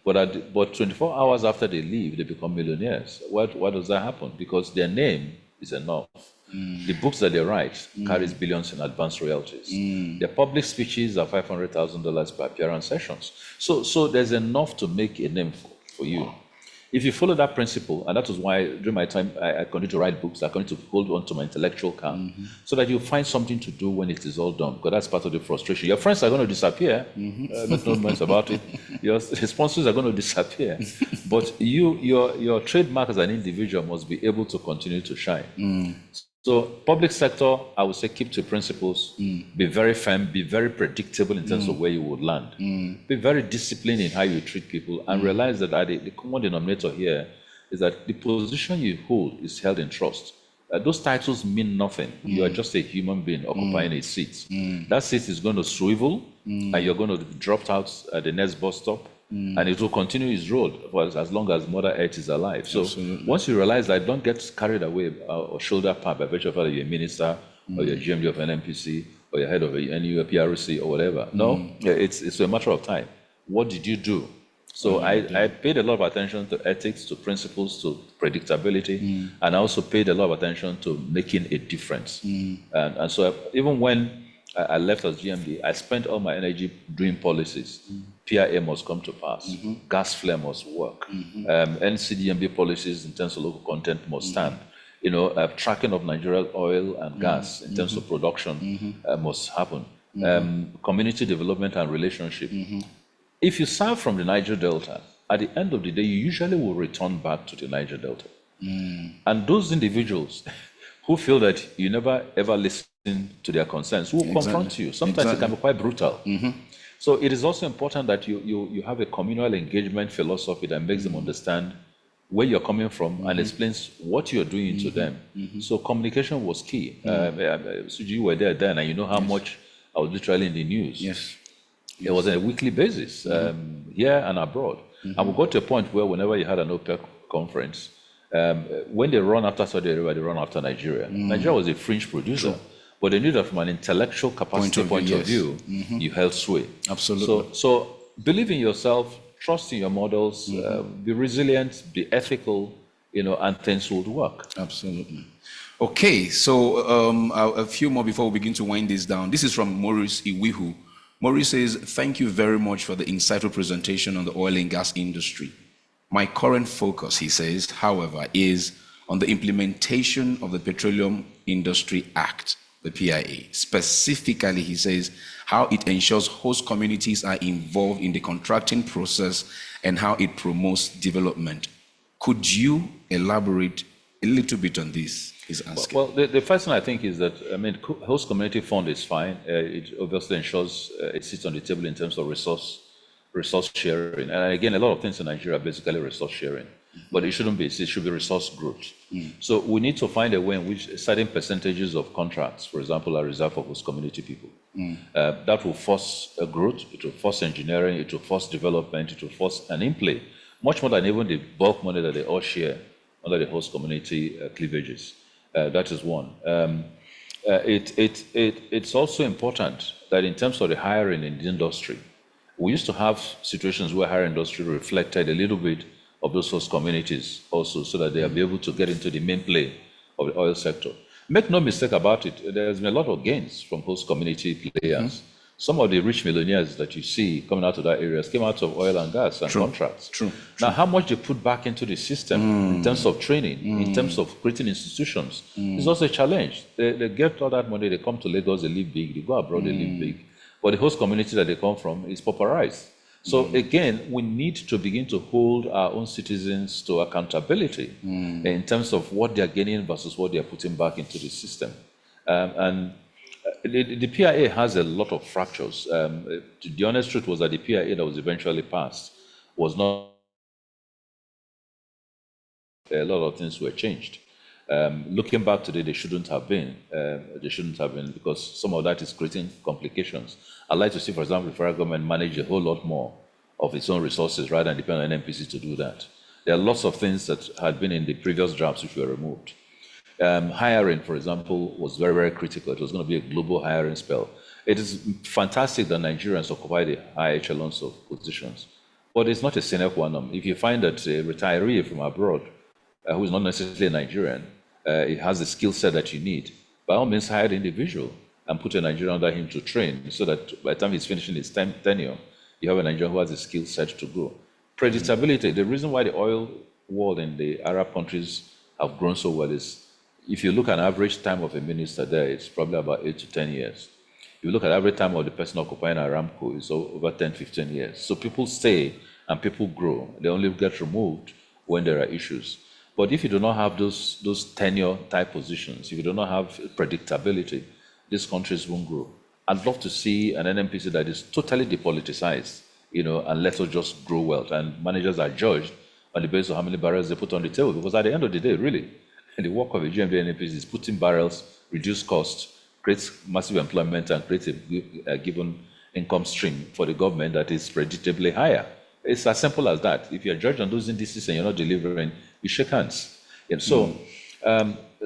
But 24 hours after they leave, they become millionaires. Why does that happen? Because their name is enough. The books that they write carries billions in advance royalties. Their public speeches are $500,000 per appearance sessions. So there's enough to make a name for you. If you follow that principle, and that was why during my time I continued to write books, I continued to hold on to my intellectual car, so that you find something to do when it is all done, because that's part of the frustration. Your friends are going to disappear, make no noise about it. Your sponsors are going to disappear, but your trademark as an individual must be able to continue to shine. So public sector, I would say keep to principles, be very firm, be very predictable in terms of where you would land. Be very disciplined in how you treat people, and realize that the common denominator here is that the position you hold is held in trust. Those titles mean nothing. You are just a human being occupying a seat. That seat is going to swivel, and you're going to be dropped out at the next bus stop, and it will continue its road for as long as Mother Earth is alive. So once you realize that, don't get carried away or shoulder pad by virtue of whether you're a minister or you're GMD of an NPC or you're head of a NU, PRC or whatever. No, it's a matter of time. What did you do? So I paid a lot of attention to ethics, to principles, to predictability, and I also paid a lot of attention to making a difference. And so even when I left as GMD, I spent all my energy doing policies. PIA must come to pass. Gas flare must work. NCDMB policies in terms of local content must stand. Tracking of Nigerian oil and gas in terms of production must happen. Community development and relationship. If you serve from the Niger Delta, at the end of the day, you usually will return back to the Niger Delta. And those individuals who feel that you never ever listen to their concerns will confront you. Sometimes it can be quite brutal. So it is also important that you have a communal engagement philosophy that makes them understand where you're coming from and explains what you're doing to them. So communication was key. So you were there then, and you know how much I was literally in the news. Yes. It was on a weekly basis, here and abroad. And we got to a point where whenever you had an OPEC conference, when they run after Saudi Arabia, they run after Nigeria. Nigeria was a fringe producer, but they knew that from an intellectual capacity point of view, you held sway. Absolutely. So believe in yourself, trust in your models, be resilient, be ethical, and things will work. Absolutely. Okay, so a few more before we begin to wind this down. This is from Maurice Iwihu. Maurice says, thank you very much for the insightful presentation on the oil and gas industry. My current focus, he says, however, is on the implementation of the Petroleum Industry Act, the PIA. Specifically, he says, how it ensures host communities are involved in the contracting process and how it promotes development. Could you elaborate a little bit on this? He's asking. Well, the first thing I think is that, host community fund is fine. It obviously ensures it sits on the table in terms of resource sharing. And again, a lot of things in Nigeria are basically resource sharing. But it shouldn't be. It should be resource growth. So we need to find a way in which certain percentages of contracts, for example, are reserved for host community people. That will force a growth, it will force engineering, it will force development, it will force an in-play, much more than even the bulk money that they all share under the host community cleavages. That is one. It's also important that in terms of the hiring in the industry, we used to have situations where higher industry reflected a little bit of those host communities also, so that they'll be able to get into the main play of the oil sector. Make no mistake about it, there's been a lot of gains from host community players. Some of the rich millionaires that you see coming out of that area came out of oil and gas and contracts. Now, how much they put back into the system in terms of training, in terms of creating institutions, is also a challenge. They get all that money, they come to Lagos, they live big, they go abroad, they live big. But the host community that they come from is pauperized. So again, we need to begin to hold our own citizens to accountability in terms of what they're getting versus what they're putting back into the system. The PIA has a lot of fractures. The honest truth was that the PIA that was eventually passed was not. A lot of things were changed. Looking back today, they shouldn't have been. Because some of that is creating complications. I'd like to see, for example, the federal government manage a whole lot more of its own resources rather than depend on NPC to do that. There are lots of things that had been in the previous drafts which were removed. Hiring, for example, was very, very critical. It was going to be a global hiring spell. It is fantastic that Nigerians occupy the high echelons of positions, but it's not a sine qua non. If you find that a retiree from abroad, who is not necessarily a Nigerian, it has the skill set that you need, by all means hire the individual and put a Nigerian under him to train, so that by the time he's finishing his tenure, you have a Nigerian who has the skill set to grow. Predictability, the reason why the oil world in the Arab countries have grown so well is, if you look at an average time of a minister there, it's probably about 8 to 10 years. If you look at average time of the person occupying Aramco, it's over 10, 15 years. So people stay and people grow. They only get removed when there are issues. But if you do not have those tenure type positions, if you do not have predictability, these countries won't grow. I'd love to see an NMPC that is totally depoliticized, and let us just grow wealth. And managers are judged on the basis of how many barrels they put on the table. Because at the end of the day, really, the work of a GMB NMPC is putting barrels, reduce costs, create massive employment, and create a given income stream for the government that is predictably higher. It's as simple as that. If you're judged on those indices and you're not delivering, you shake hands. And so,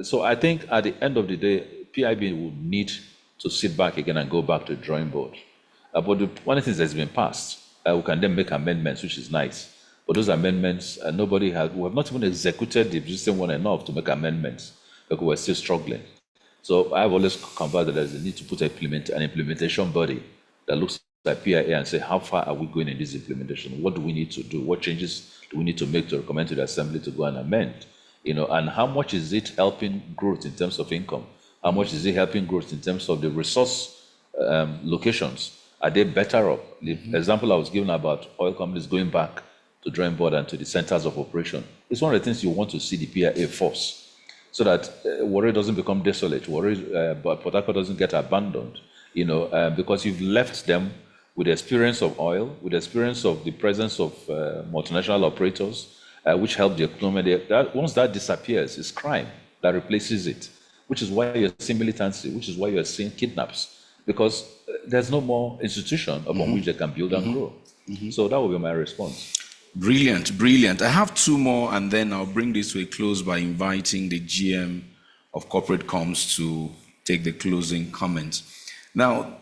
so I think at the end of the day, PIB would need to sit back again and go back to the drawing board. But one of the things that's been passed, we can then make amendments, which is nice. But those amendments, we have not even executed the existing one enough to make amendments, because we're still struggling. So I've always conveyed that there's a need to put an implementation body that looks at PIA and say, how far are we going in this implementation? What do we need to do? What changes do we need to make to recommend to the Assembly to go and amend? And how much is it helping growth in terms of income? How much is it helping growth in terms of the resource locations? Are they better up? The example I was given about oil companies going back to drawing board and to the centers of operation, it's one of the things you want to see the PIA force, so that Warri doesn't become desolate, but Port Harcourt doesn't get abandoned, because you've left them with the experience of oil, with the experience of the presence of multinational operators, which help the economy. Once that disappears, it's crime that replaces it, which is why you're seeing militancy, which is why you're seeing kidnaps, because there's no more institution upon which they can build and grow. So that will be my response. Brilliant, brilliant. I have two more, and then I'll bring this to a close by inviting the GM of Corporate Comms to take the closing comments. Now,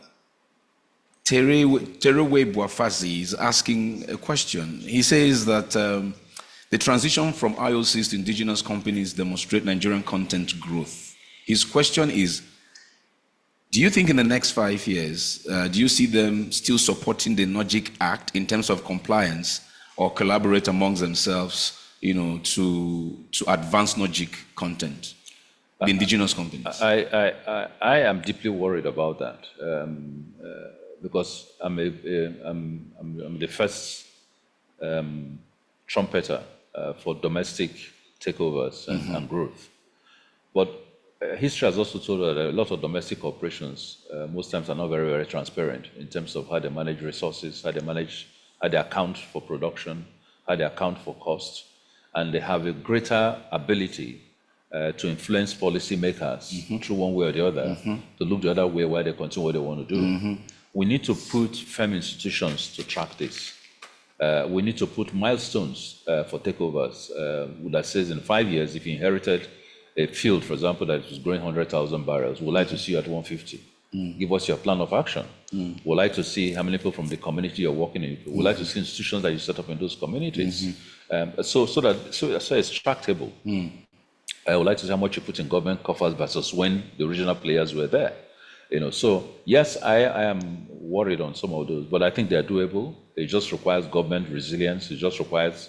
Terewe Boafazi is asking a question. He says that the transition from IOCs to indigenous companies demonstrate Nigerian content growth. His question is, do you think in the next 5 years, do you see them still supporting the NOGIC Act in terms of compliance, or collaborate amongst themselves, to advance NOGIC content, the indigenous companies? I am deeply worried about that, because I'm the first trumpeter for domestic takeovers and growth. But history has also told us that a lot of domestic corporations most times are not very, very transparent in terms of how they manage resources, how they account for production, how they account for cost, and they have a greater ability to influence policymakers through one way or the other, to look the other way while they continue what they want to do. We need to put firm institutions to track this. We need to put milestones for takeovers that says in 5 years, if you inherited a field, for example, that was growing 100,000 barrels, we'd like to see you at 150. Give us your plan of action. We'd like to see how many people from the community you're working in. We'd like to see institutions that you set up in those communities. So it's tractable. I would like to see how much you put in government coffers versus when the original players were there. So yes, I am worried on some of those, but I think they're doable. It just requires government resilience. It just requires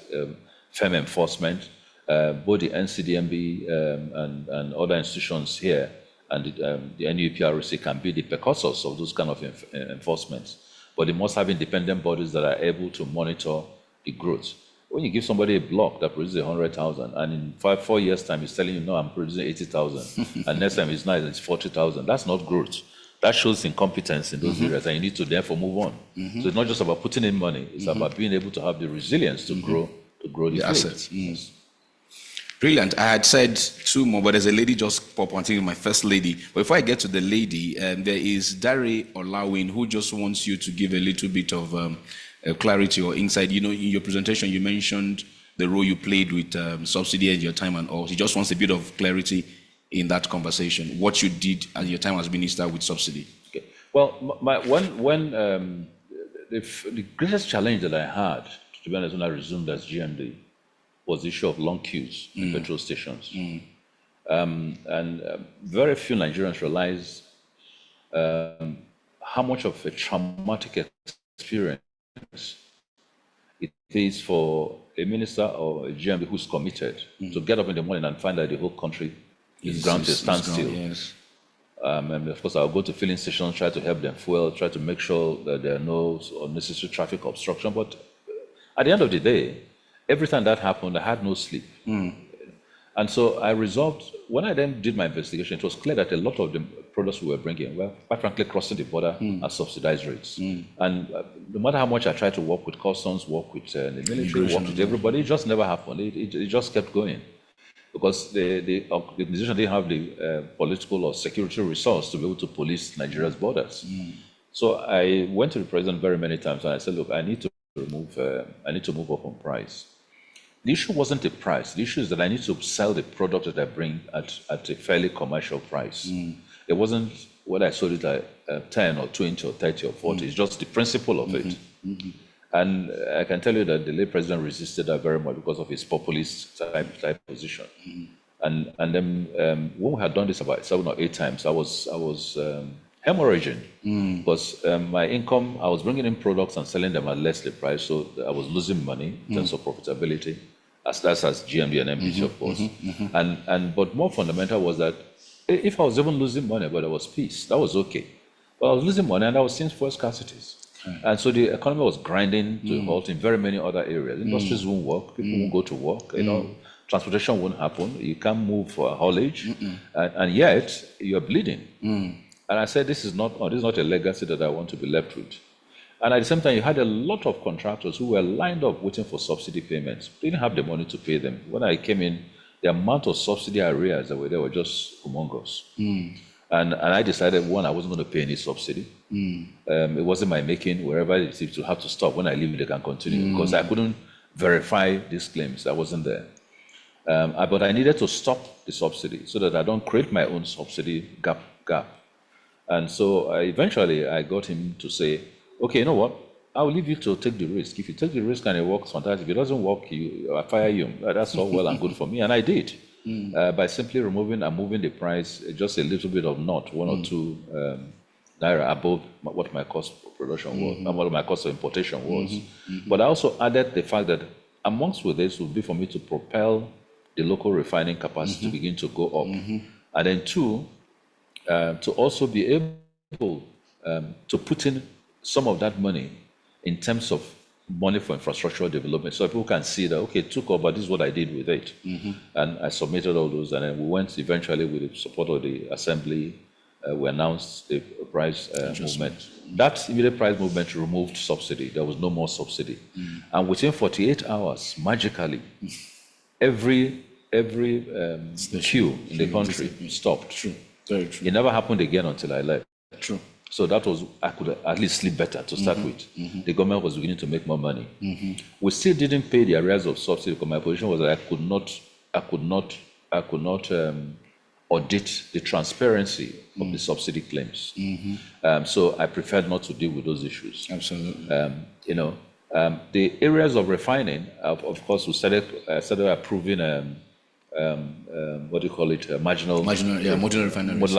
firm enforcement. Both the NCDMB and other institutions here and the NUPRC can be the precursors of those kind of enforcements. But they must have independent bodies that are able to monitor the growth. When you give somebody a block that produces 100,000, and in 4 years' time he's telling you, no, I'm producing 80,000, and next time it's not, it's 40,000, that's not growth. That shows incompetence in those areas, and you need to therefore move on. So it's not just about putting in money, it's about being able to have the resilience to grow the assets. Yes. Brilliant. I had said two more, but there's a lady just pop on, my first lady. But before I get to the lady, there is Dare Olawin, who just wants you to give a little bit of clarity or insight. In your presentation, you mentioned the role you played with subsidy and your time and all. He just wants a bit of clarity in that conversation, what you did at your time as minister with subsidy. Okay. Well, the greatest challenge that I had, to be honest, when I resumed as GMD, was the issue of long queues in petrol stations. Very few Nigerians realize how much of a traumatic experience it is for a minister or a GMB who's committed to get up in the morning and find that the whole country is ground to a standstill. Yes. And of course, I'll go to filling stations, try to help them fuel, try to make sure that there are no unnecessary traffic obstruction. But at the end of the day, every time that happened, I had no sleep. And so I resolved, when I then did my investigation, it was clear that a lot of the products we were bringing were, quite frankly, crossing the border at subsidized rates. And no matter how much I tried to work with customs, work with the military, work with everybody, it just never happened. It just kept going. Because the organization didn't have the political or security resource to be able to police Nigeria's borders. So I went to the president very many times and I said, look, I need to move up on price. The issue wasn't the price. The issue is that I need to sell the product that I bring at a fairly commercial price. It wasn't whether I sold it at 10 or 20 or 30 or 40. It's just the principle of it. And I can tell you that the late president resisted that very much because of his populist type position. And then when we had done this about 7 or 8 times, I was hemorrhaging because my income, I was bringing in products and selling them at less the price, so I was losing money in terms of profitability, as GMB and MBC, of course. But more fundamental was that if I was even losing money, but there was peace, that was okay. But I was losing money and I was seeing fuel scarcities. And so the economy was grinding to a halt in very many other areas. Industries won't work, people won't go to work, transportation won't happen, you can't move for haulage, and yet you're bleeding. And I said, this is not a legacy that I want to be left with. And at the same time, you had a lot of contractors who were lined up waiting for subsidy payments. They didn't have the money to pay them. When I came in, the amount of subsidy arrears that were there were just humongous. And I decided, one, I wasn't going to pay any subsidy. It wasn't my making. Wherever it is, to have to stop. When I leave, they can continue because I couldn't verify these claims. I wasn't there. But I needed to stop the subsidy so that I don't create my own subsidy gap. And so eventually I got him to say, okay, you know what? I'll leave you to take the risk. If you take the risk and it works, fantastic. If it doesn't work, I fire you. That's all well and good for me. And I did. By simply removing and moving the price just a little bit of not 1 or 2 naira above what my cost of production was, and what my cost of importation was. But I also added the fact that amongst with this would be for me to propel the local refining capacity to begin to go up. And then 2, to also be able to put in some of that money in terms of money for infrastructural development, so people can see that, okay, it took off, but this is what I did with it. And I submitted all those, and then we went eventually with the support of the assembly, we announced the price movement. That immediate price movement removed subsidy. There was no more subsidy. And within 48 hours, magically, every queue in the country stopped. True. Very true. It never happened again until I left. True. So that was, I could at least sleep better to start with. The government was beginning to make more money. We still didn't pay the arrears of subsidy because my position was that I could not audit the transparency of the subsidy claims. So I preferred not to deal with those issues. Absolutely. The areas of refining, of course, we started approving what do you call it? Modular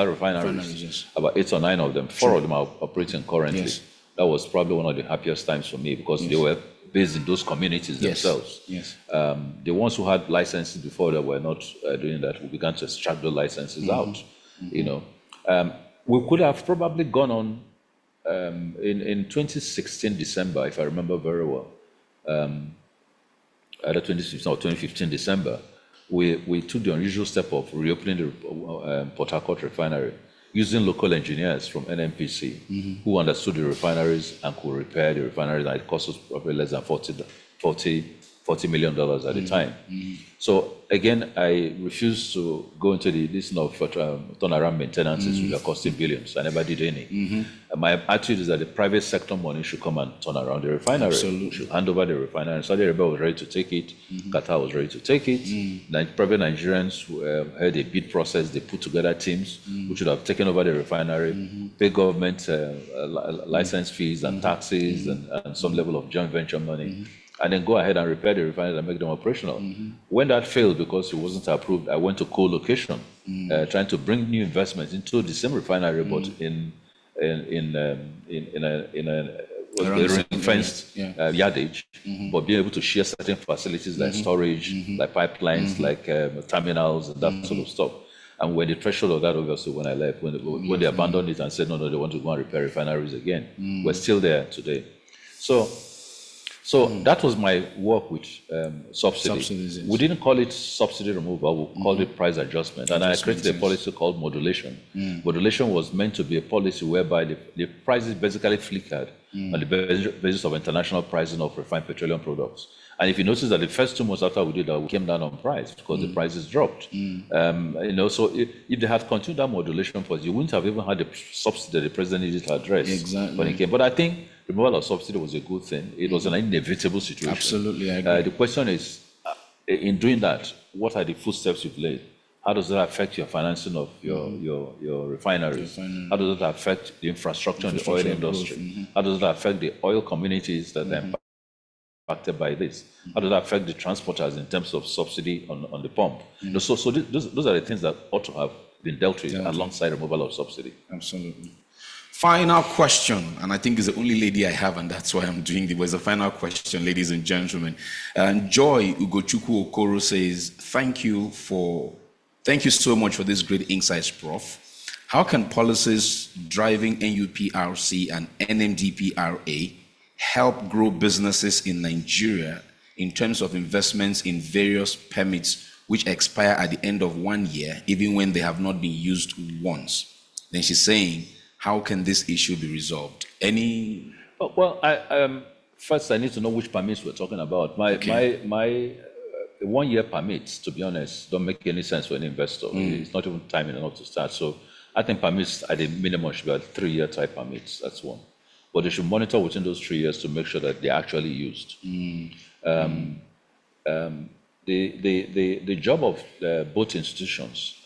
refineries. Yes. About 8 or 9 of them. 4 of them are operating currently. Yes. That was probably one of the happiest times for me because they were based in those communities themselves. Yes. The ones who had licenses before that were not doing that, we began to extract the licenses out. We could have probably gone on in 2016 December, if I remember very well. Either 2016 or 2015 December. We took the unusual step of reopening the Port Harcourt refinery using local engineers from NNPC who understood the refineries and could repair the refineries, and it cost us probably less than $40 million at the time. So again, I refused to go into this turnaround maintenances which are costing billions. I never did any. My attitude is that the private sector money should come and turn around the refinery. Absolutely. Should hand over the refinery. Saudi Arabia was ready to take it. Qatar was ready to take it. Private Nigerians had a bid process. They put together teams who should have taken over the refinery, pay government license fees and taxes and some level of joint venture money. And then go ahead and repair the refineries and make them operational. When that failed because it wasn't approved, I went to co-location, trying to bring new investments into the same refinery, but in a ring-fenced yardage, but being able to share certain facilities like storage, like pipelines, like terminals, and that sort of stuff. And when the threshold of that, obviously, when I left, when they abandoned it and said, no, they want to go and repair refineries again, we're still there today. So So that was my work with subsidy. Subsidies, yes. We didn't call it subsidy removal, we called it price adjustment. And I created a policy called modulation. Modulation was meant to be a policy whereby the prices basically flickered on the basis of international pricing of refined petroleum products. And if you notice that the first 2 months after we did that, we came down on price because the prices dropped. So if they had continued that modulation policy, you wouldn't have even had the subsidy that the president needed to address when he came. But I think removal of subsidy was a good thing. It was an inevitable situation. Absolutely, I agree. The question is, in doing that, what are the footsteps you've laid? How does that affect your financing of your refineries? How does that affect the infrastructure in the oil industry? How does that affect the oil communities that are impacted by this? How does that affect the transporters in terms of subsidy on the pump? So those are the things that ought to have been dealt with alongside removal of subsidy. Absolutely. Final question, and I think it's the only lady I have, and that's why I'm doing it. Was a final question, ladies and gentlemen. And Joy Ugochukwu Okoro says, thank you so much for this great insights, Prof. How can policies driving NUPRC and NMDPRA help grow businesses in Nigeria in terms of investments in various permits which expire at the end of 1 year, even when they have not been used once? Then she's saying, how can this issue be resolved? Any? Well, first I need to know which permits we're talking about. My 1 year permits, to be honest, don't make any sense for any investor. It's not even time enough to start. So I think permits at the minimum should be 3-year type permits. That's one. But they should monitor within those 3 years to make sure that they're actually used. The job of both institutions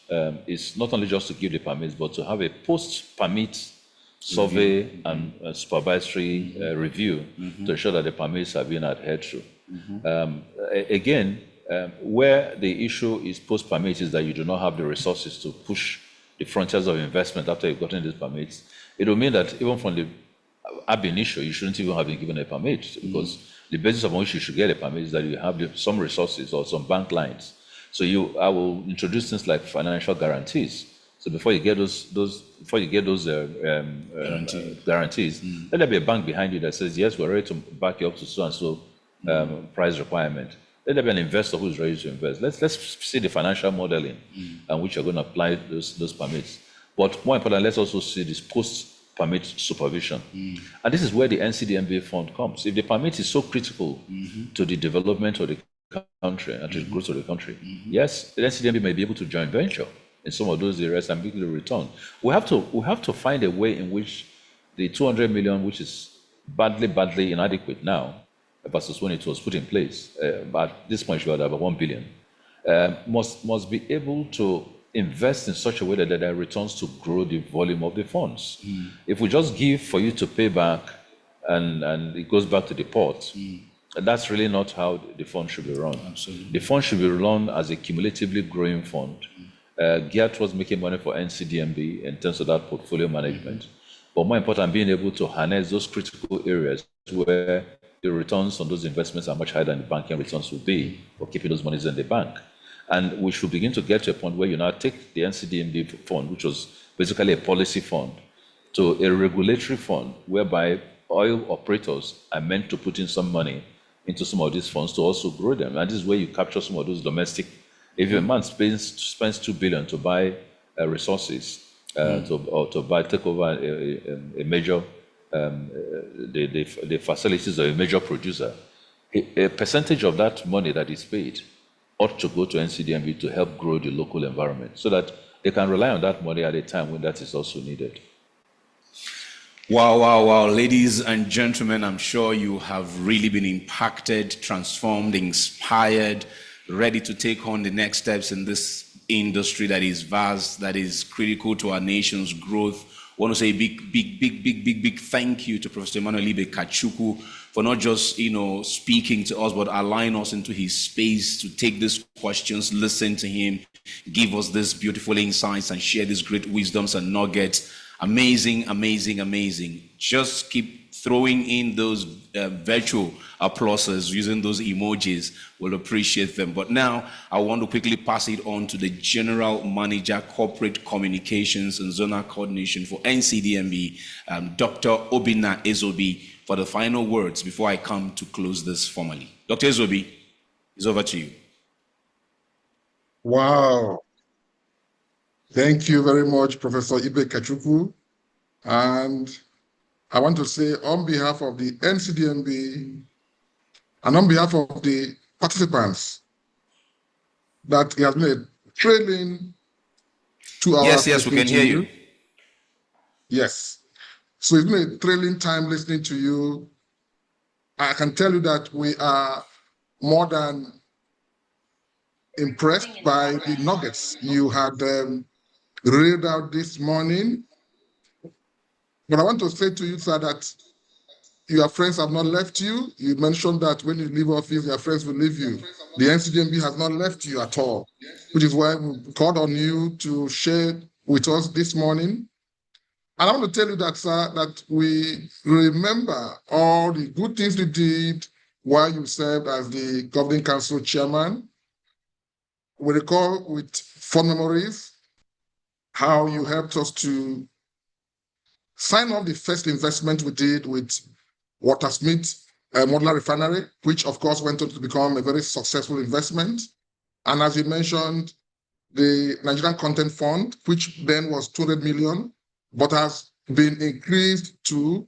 is not only just to give the permits, but to have a post-permit survey and supervisory review to ensure that the permits are being adhered to. Again, where the issue is post-permit is that you do not have the resources to push the frontiers of investment after you've gotten these permits. It will mean that even from the ab initio, you shouldn't even have been given a permit, because the basis on which you should get a permit is that you have some resources or some bank lines. So I will introduce things like financial guarantees. So before you get those guarantees, let there be a bank behind you that says, yes, we're ready to back you up to so and so price requirement. Let there be an investor who's ready to invest. Let's see the financial modeling and which you're going to apply those permits. But more important, let's also see this post-permit supervision. And this is where the NCDMB fund comes. If the permit is so critical to the development of the country and to the growth of the country, yes, the NCDMB may be able to join venture in some of those areas and make the return. We have to find a way in which the 200 million, which is badly inadequate now, versus when it was put in place, but at this point, we had about 1 billion, must be able to invest in such a way that there are returns to grow the volume of the funds. If we just give for you to pay back and it goes back to the port, that's really not how the fund should be run. Absolutely. The fund should be run as a cumulatively growing fund, geared towards making money for NCDMB in terms of that portfolio management. But more important, being able to harness those critical areas where the returns on those investments are much higher than the banking returns would be for keeping those monies in the bank. And we should begin to get to a point where you now take the NCDMB fund, which was basically a policy fund, to a regulatory fund whereby oil operators are meant to put in some money into some of these funds to also grow them. And this is where you capture some of those domestic. If a man spends 2 billion to buy resources, take over a major, the facilities of a major producer, a percentage of that money that is paid ought to go to NCDMB to help grow the local environment so that they can rely on that money at a time when that is also needed. Wow. Ladies and gentlemen, I'm sure you have really been impacted, transformed, inspired, ready to take on the next steps in this industry that is vast, that is critical to our nation's growth. I want to say a big thank you to Professor Emmanuel Kachikwu for not just, speaking to us, but allowing us into his space to take these questions, listen to him, give us these beautiful insights and share these great wisdoms and nuggets. Amazing. Just keep throwing in those virtual applauses, using those emojis, we'll appreciate them. But now I want to quickly pass it on to the General Manager, Corporate Communications and Zonal Coordination for NCDMB, Dr. Obinna Ezobi, for the final words before I come to close this formally. Dr. Ezobi, it's over to you. Wow. Thank you very much, Professor Ibe Kachikwu. And I want to say on behalf of the NCDMB and on behalf of the participants that he has made trailing 2 hours. Yes, we can hear you. Yes. So it's been a thrilling time listening to you. I can tell you that we are more than impressed by the nuggets you had read out this morning. But I want to say to you, sir, that your friends have not left you. You mentioned that when you leave office, your friends will leave you. The NCDMB has not left you at all, which is why we called on you to share with us this morning. And I want to tell you that, sir, that we remember all the good things you did while you served as the Governing Council Chairman. We recall with fond memories how you helped us to sign off the first investment we did with Watersmith Modular Refinery, which of course went on to become a very successful investment. And as you mentioned, the Nigerian Content Fund, which then was 200 million, but has been increased to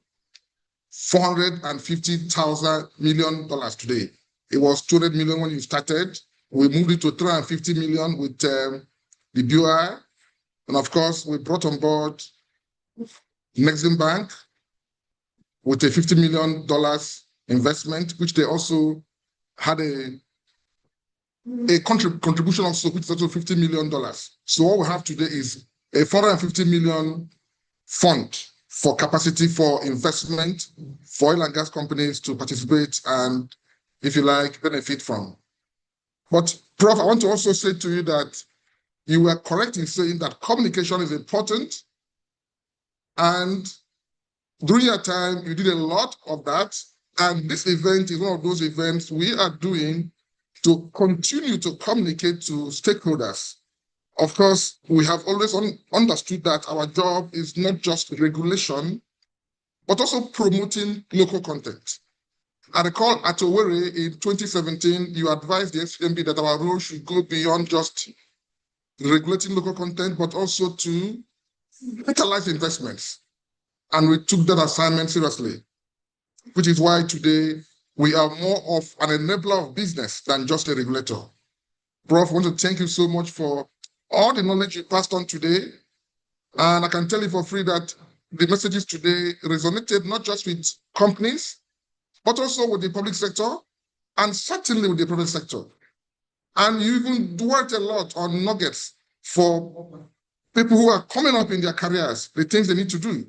$450 million today. It was 200 million when you started. We moved it to 350 million with the BOI. And of course, we brought on board Nexim Bank with a $50 million investment, which they also had a contribution also, which is also $50 million. So what we have today is a $450 million fund for capacity for investment for oil and gas companies to participate and, if you like, benefit from. But Prof, I want to also say to you that you were correct in saying that communication is important. And during your time, you did a lot of that. And this event is one of those events we are doing to continue to communicate to stakeholders. Of course, we have always understood that our job is not just regulation, but also promoting local content. I recall at Owerri in 2017, you advised the NCDMB that our role should go beyond just regulating local content, but also to utilize investments. And we took that assignment seriously, which is why today we are more of an enabler of business than just a regulator. Prof, I want to thank you so much for all the knowledge you passed on today. And I can tell you for free that the messages today resonated not just with companies, but also with the public sector and certainly with the private sector. And you even dwelt a lot on nuggets for people who are coming up in their careers, the things they need to do.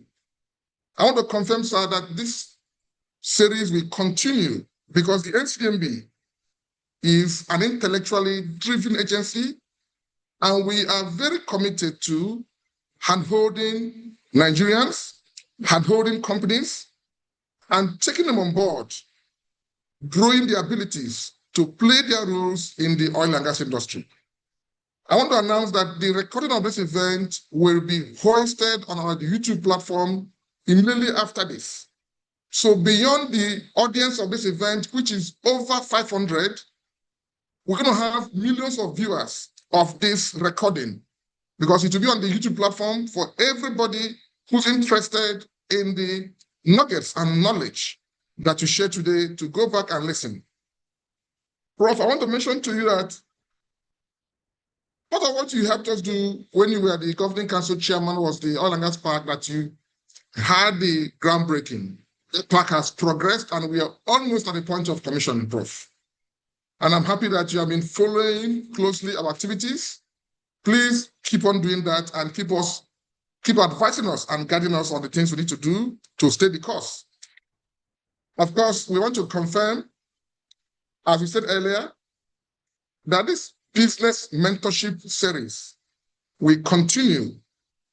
I want to confirm, sir, that this series will continue because the NCDMB is an intellectually driven agency, and we are very committed to handholding Nigerians, handholding companies, and taking them on board, growing their abilities to play their roles in the oil and gas industry. I want to announce that the recording of this event will be hoisted on our YouTube platform immediately after this. So beyond the audience of this event, which is over 500, we're going to have millions of viewers of this recording because it will be on the YouTube platform for everybody who's interested in the nuggets and knowledge that you share today to go back and listen. Prof, I want to mention to you that part of what you helped us do when you were the Governing Council Chairman was the oil and gas park that you had the groundbreaking. The park has progressed and we are almost at the point of commissioning, Prof. And I'm happy that you have been following closely our activities. Please keep on doing that and keep advising us and guiding us on the things we need to do to stay the course. Of course, we want to confirm, as we said earlier, that this business mentorship series will continue.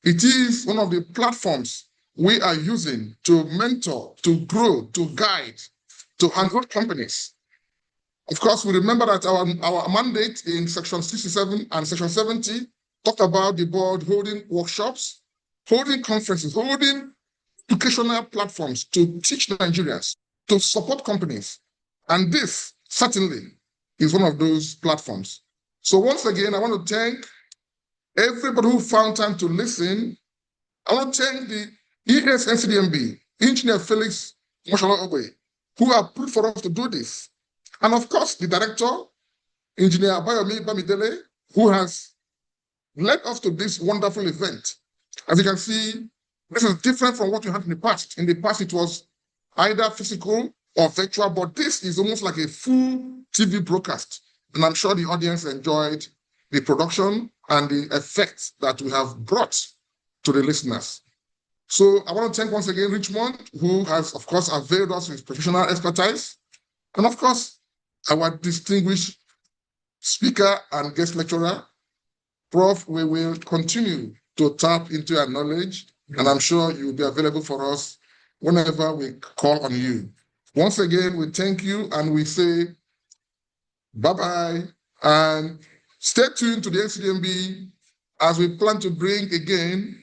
It is one of the platforms we are using to mentor, to grow, to guide, to handle companies. Of course, we remember that our mandate in Section 67 and Section 70 talked about the board holding workshops, holding conferences, holding educational platforms to teach Nigerians, to support companies. And this certainly is one of those platforms. So once again, I want to thank everybody who found time to listen. I want to thank the ES NCDMB, Engineer Felix Moshola Ogbe, who have put for us to do this. And of course, the director, Engineer Abayomi Bamidele, who has led us to this wonderful event. As you can see, this is different from what we had in the past. In the past, it was either physical or virtual, but this is almost like a full TV broadcast. And I'm sure the audience enjoyed the production and the effect that we have brought to the listeners. So I want to thank once again Richmond, who has, of course, availed us with professional expertise. And of course, our distinguished speaker and guest lecturer, Prof, we will continue to tap into your knowledge, and I'm sure you'll be available for us whenever we call on you. Once again, we thank you and we say bye-bye, and stay tuned to the NCDMB as we plan to bring again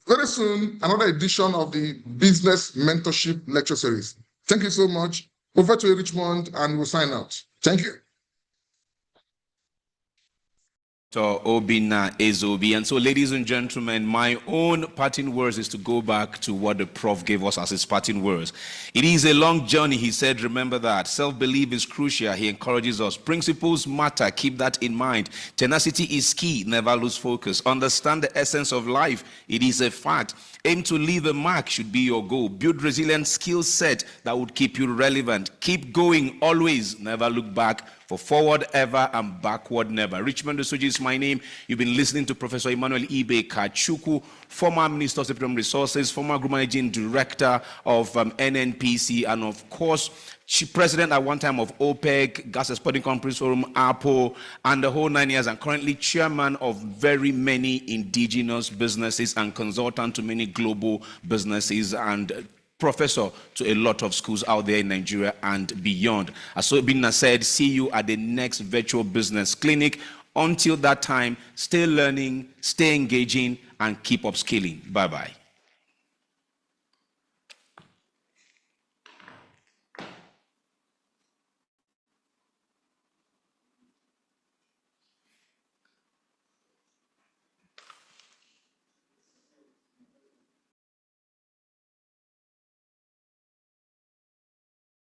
very soon another edition of the Business Mentorship Lecture Series. Thank you so much. Over to you, Richmond, and we'll sign out. Thank you. So Obina is Obi. And so, ladies and gentlemen, my own parting words is to go back to what the Prof gave us as his parting words. It is a long journey, he said. Remember that. Self-belief is crucial. He encourages us. Principles matter. Keep that in mind. Tenacity is key. Never lose focus. Understand the essence of life. It is a fact. Aim to leave a mark should be your goal. Build resilient skill set that would keep you relevant. Keep going always. Never look back. For forward ever and backward never. Richmond Osuji is my name. You've been listening to Professor Emmanuel Ibe Kachikwu, former Minister of Petroleum Resources, former Group Managing Director of NNPC, and of course, President at one time of OPEC, Gas Exporting Companies Forum, APO, and the whole 9 years, and currently chairman of very many indigenous businesses and consultant to many global businesses, and professor to a lot of schools out there in Nigeria and beyond. As Obina said, see you at the next virtual business clinic. Until that time, stay learning, stay engaging, and keep upskilling. Bye-bye.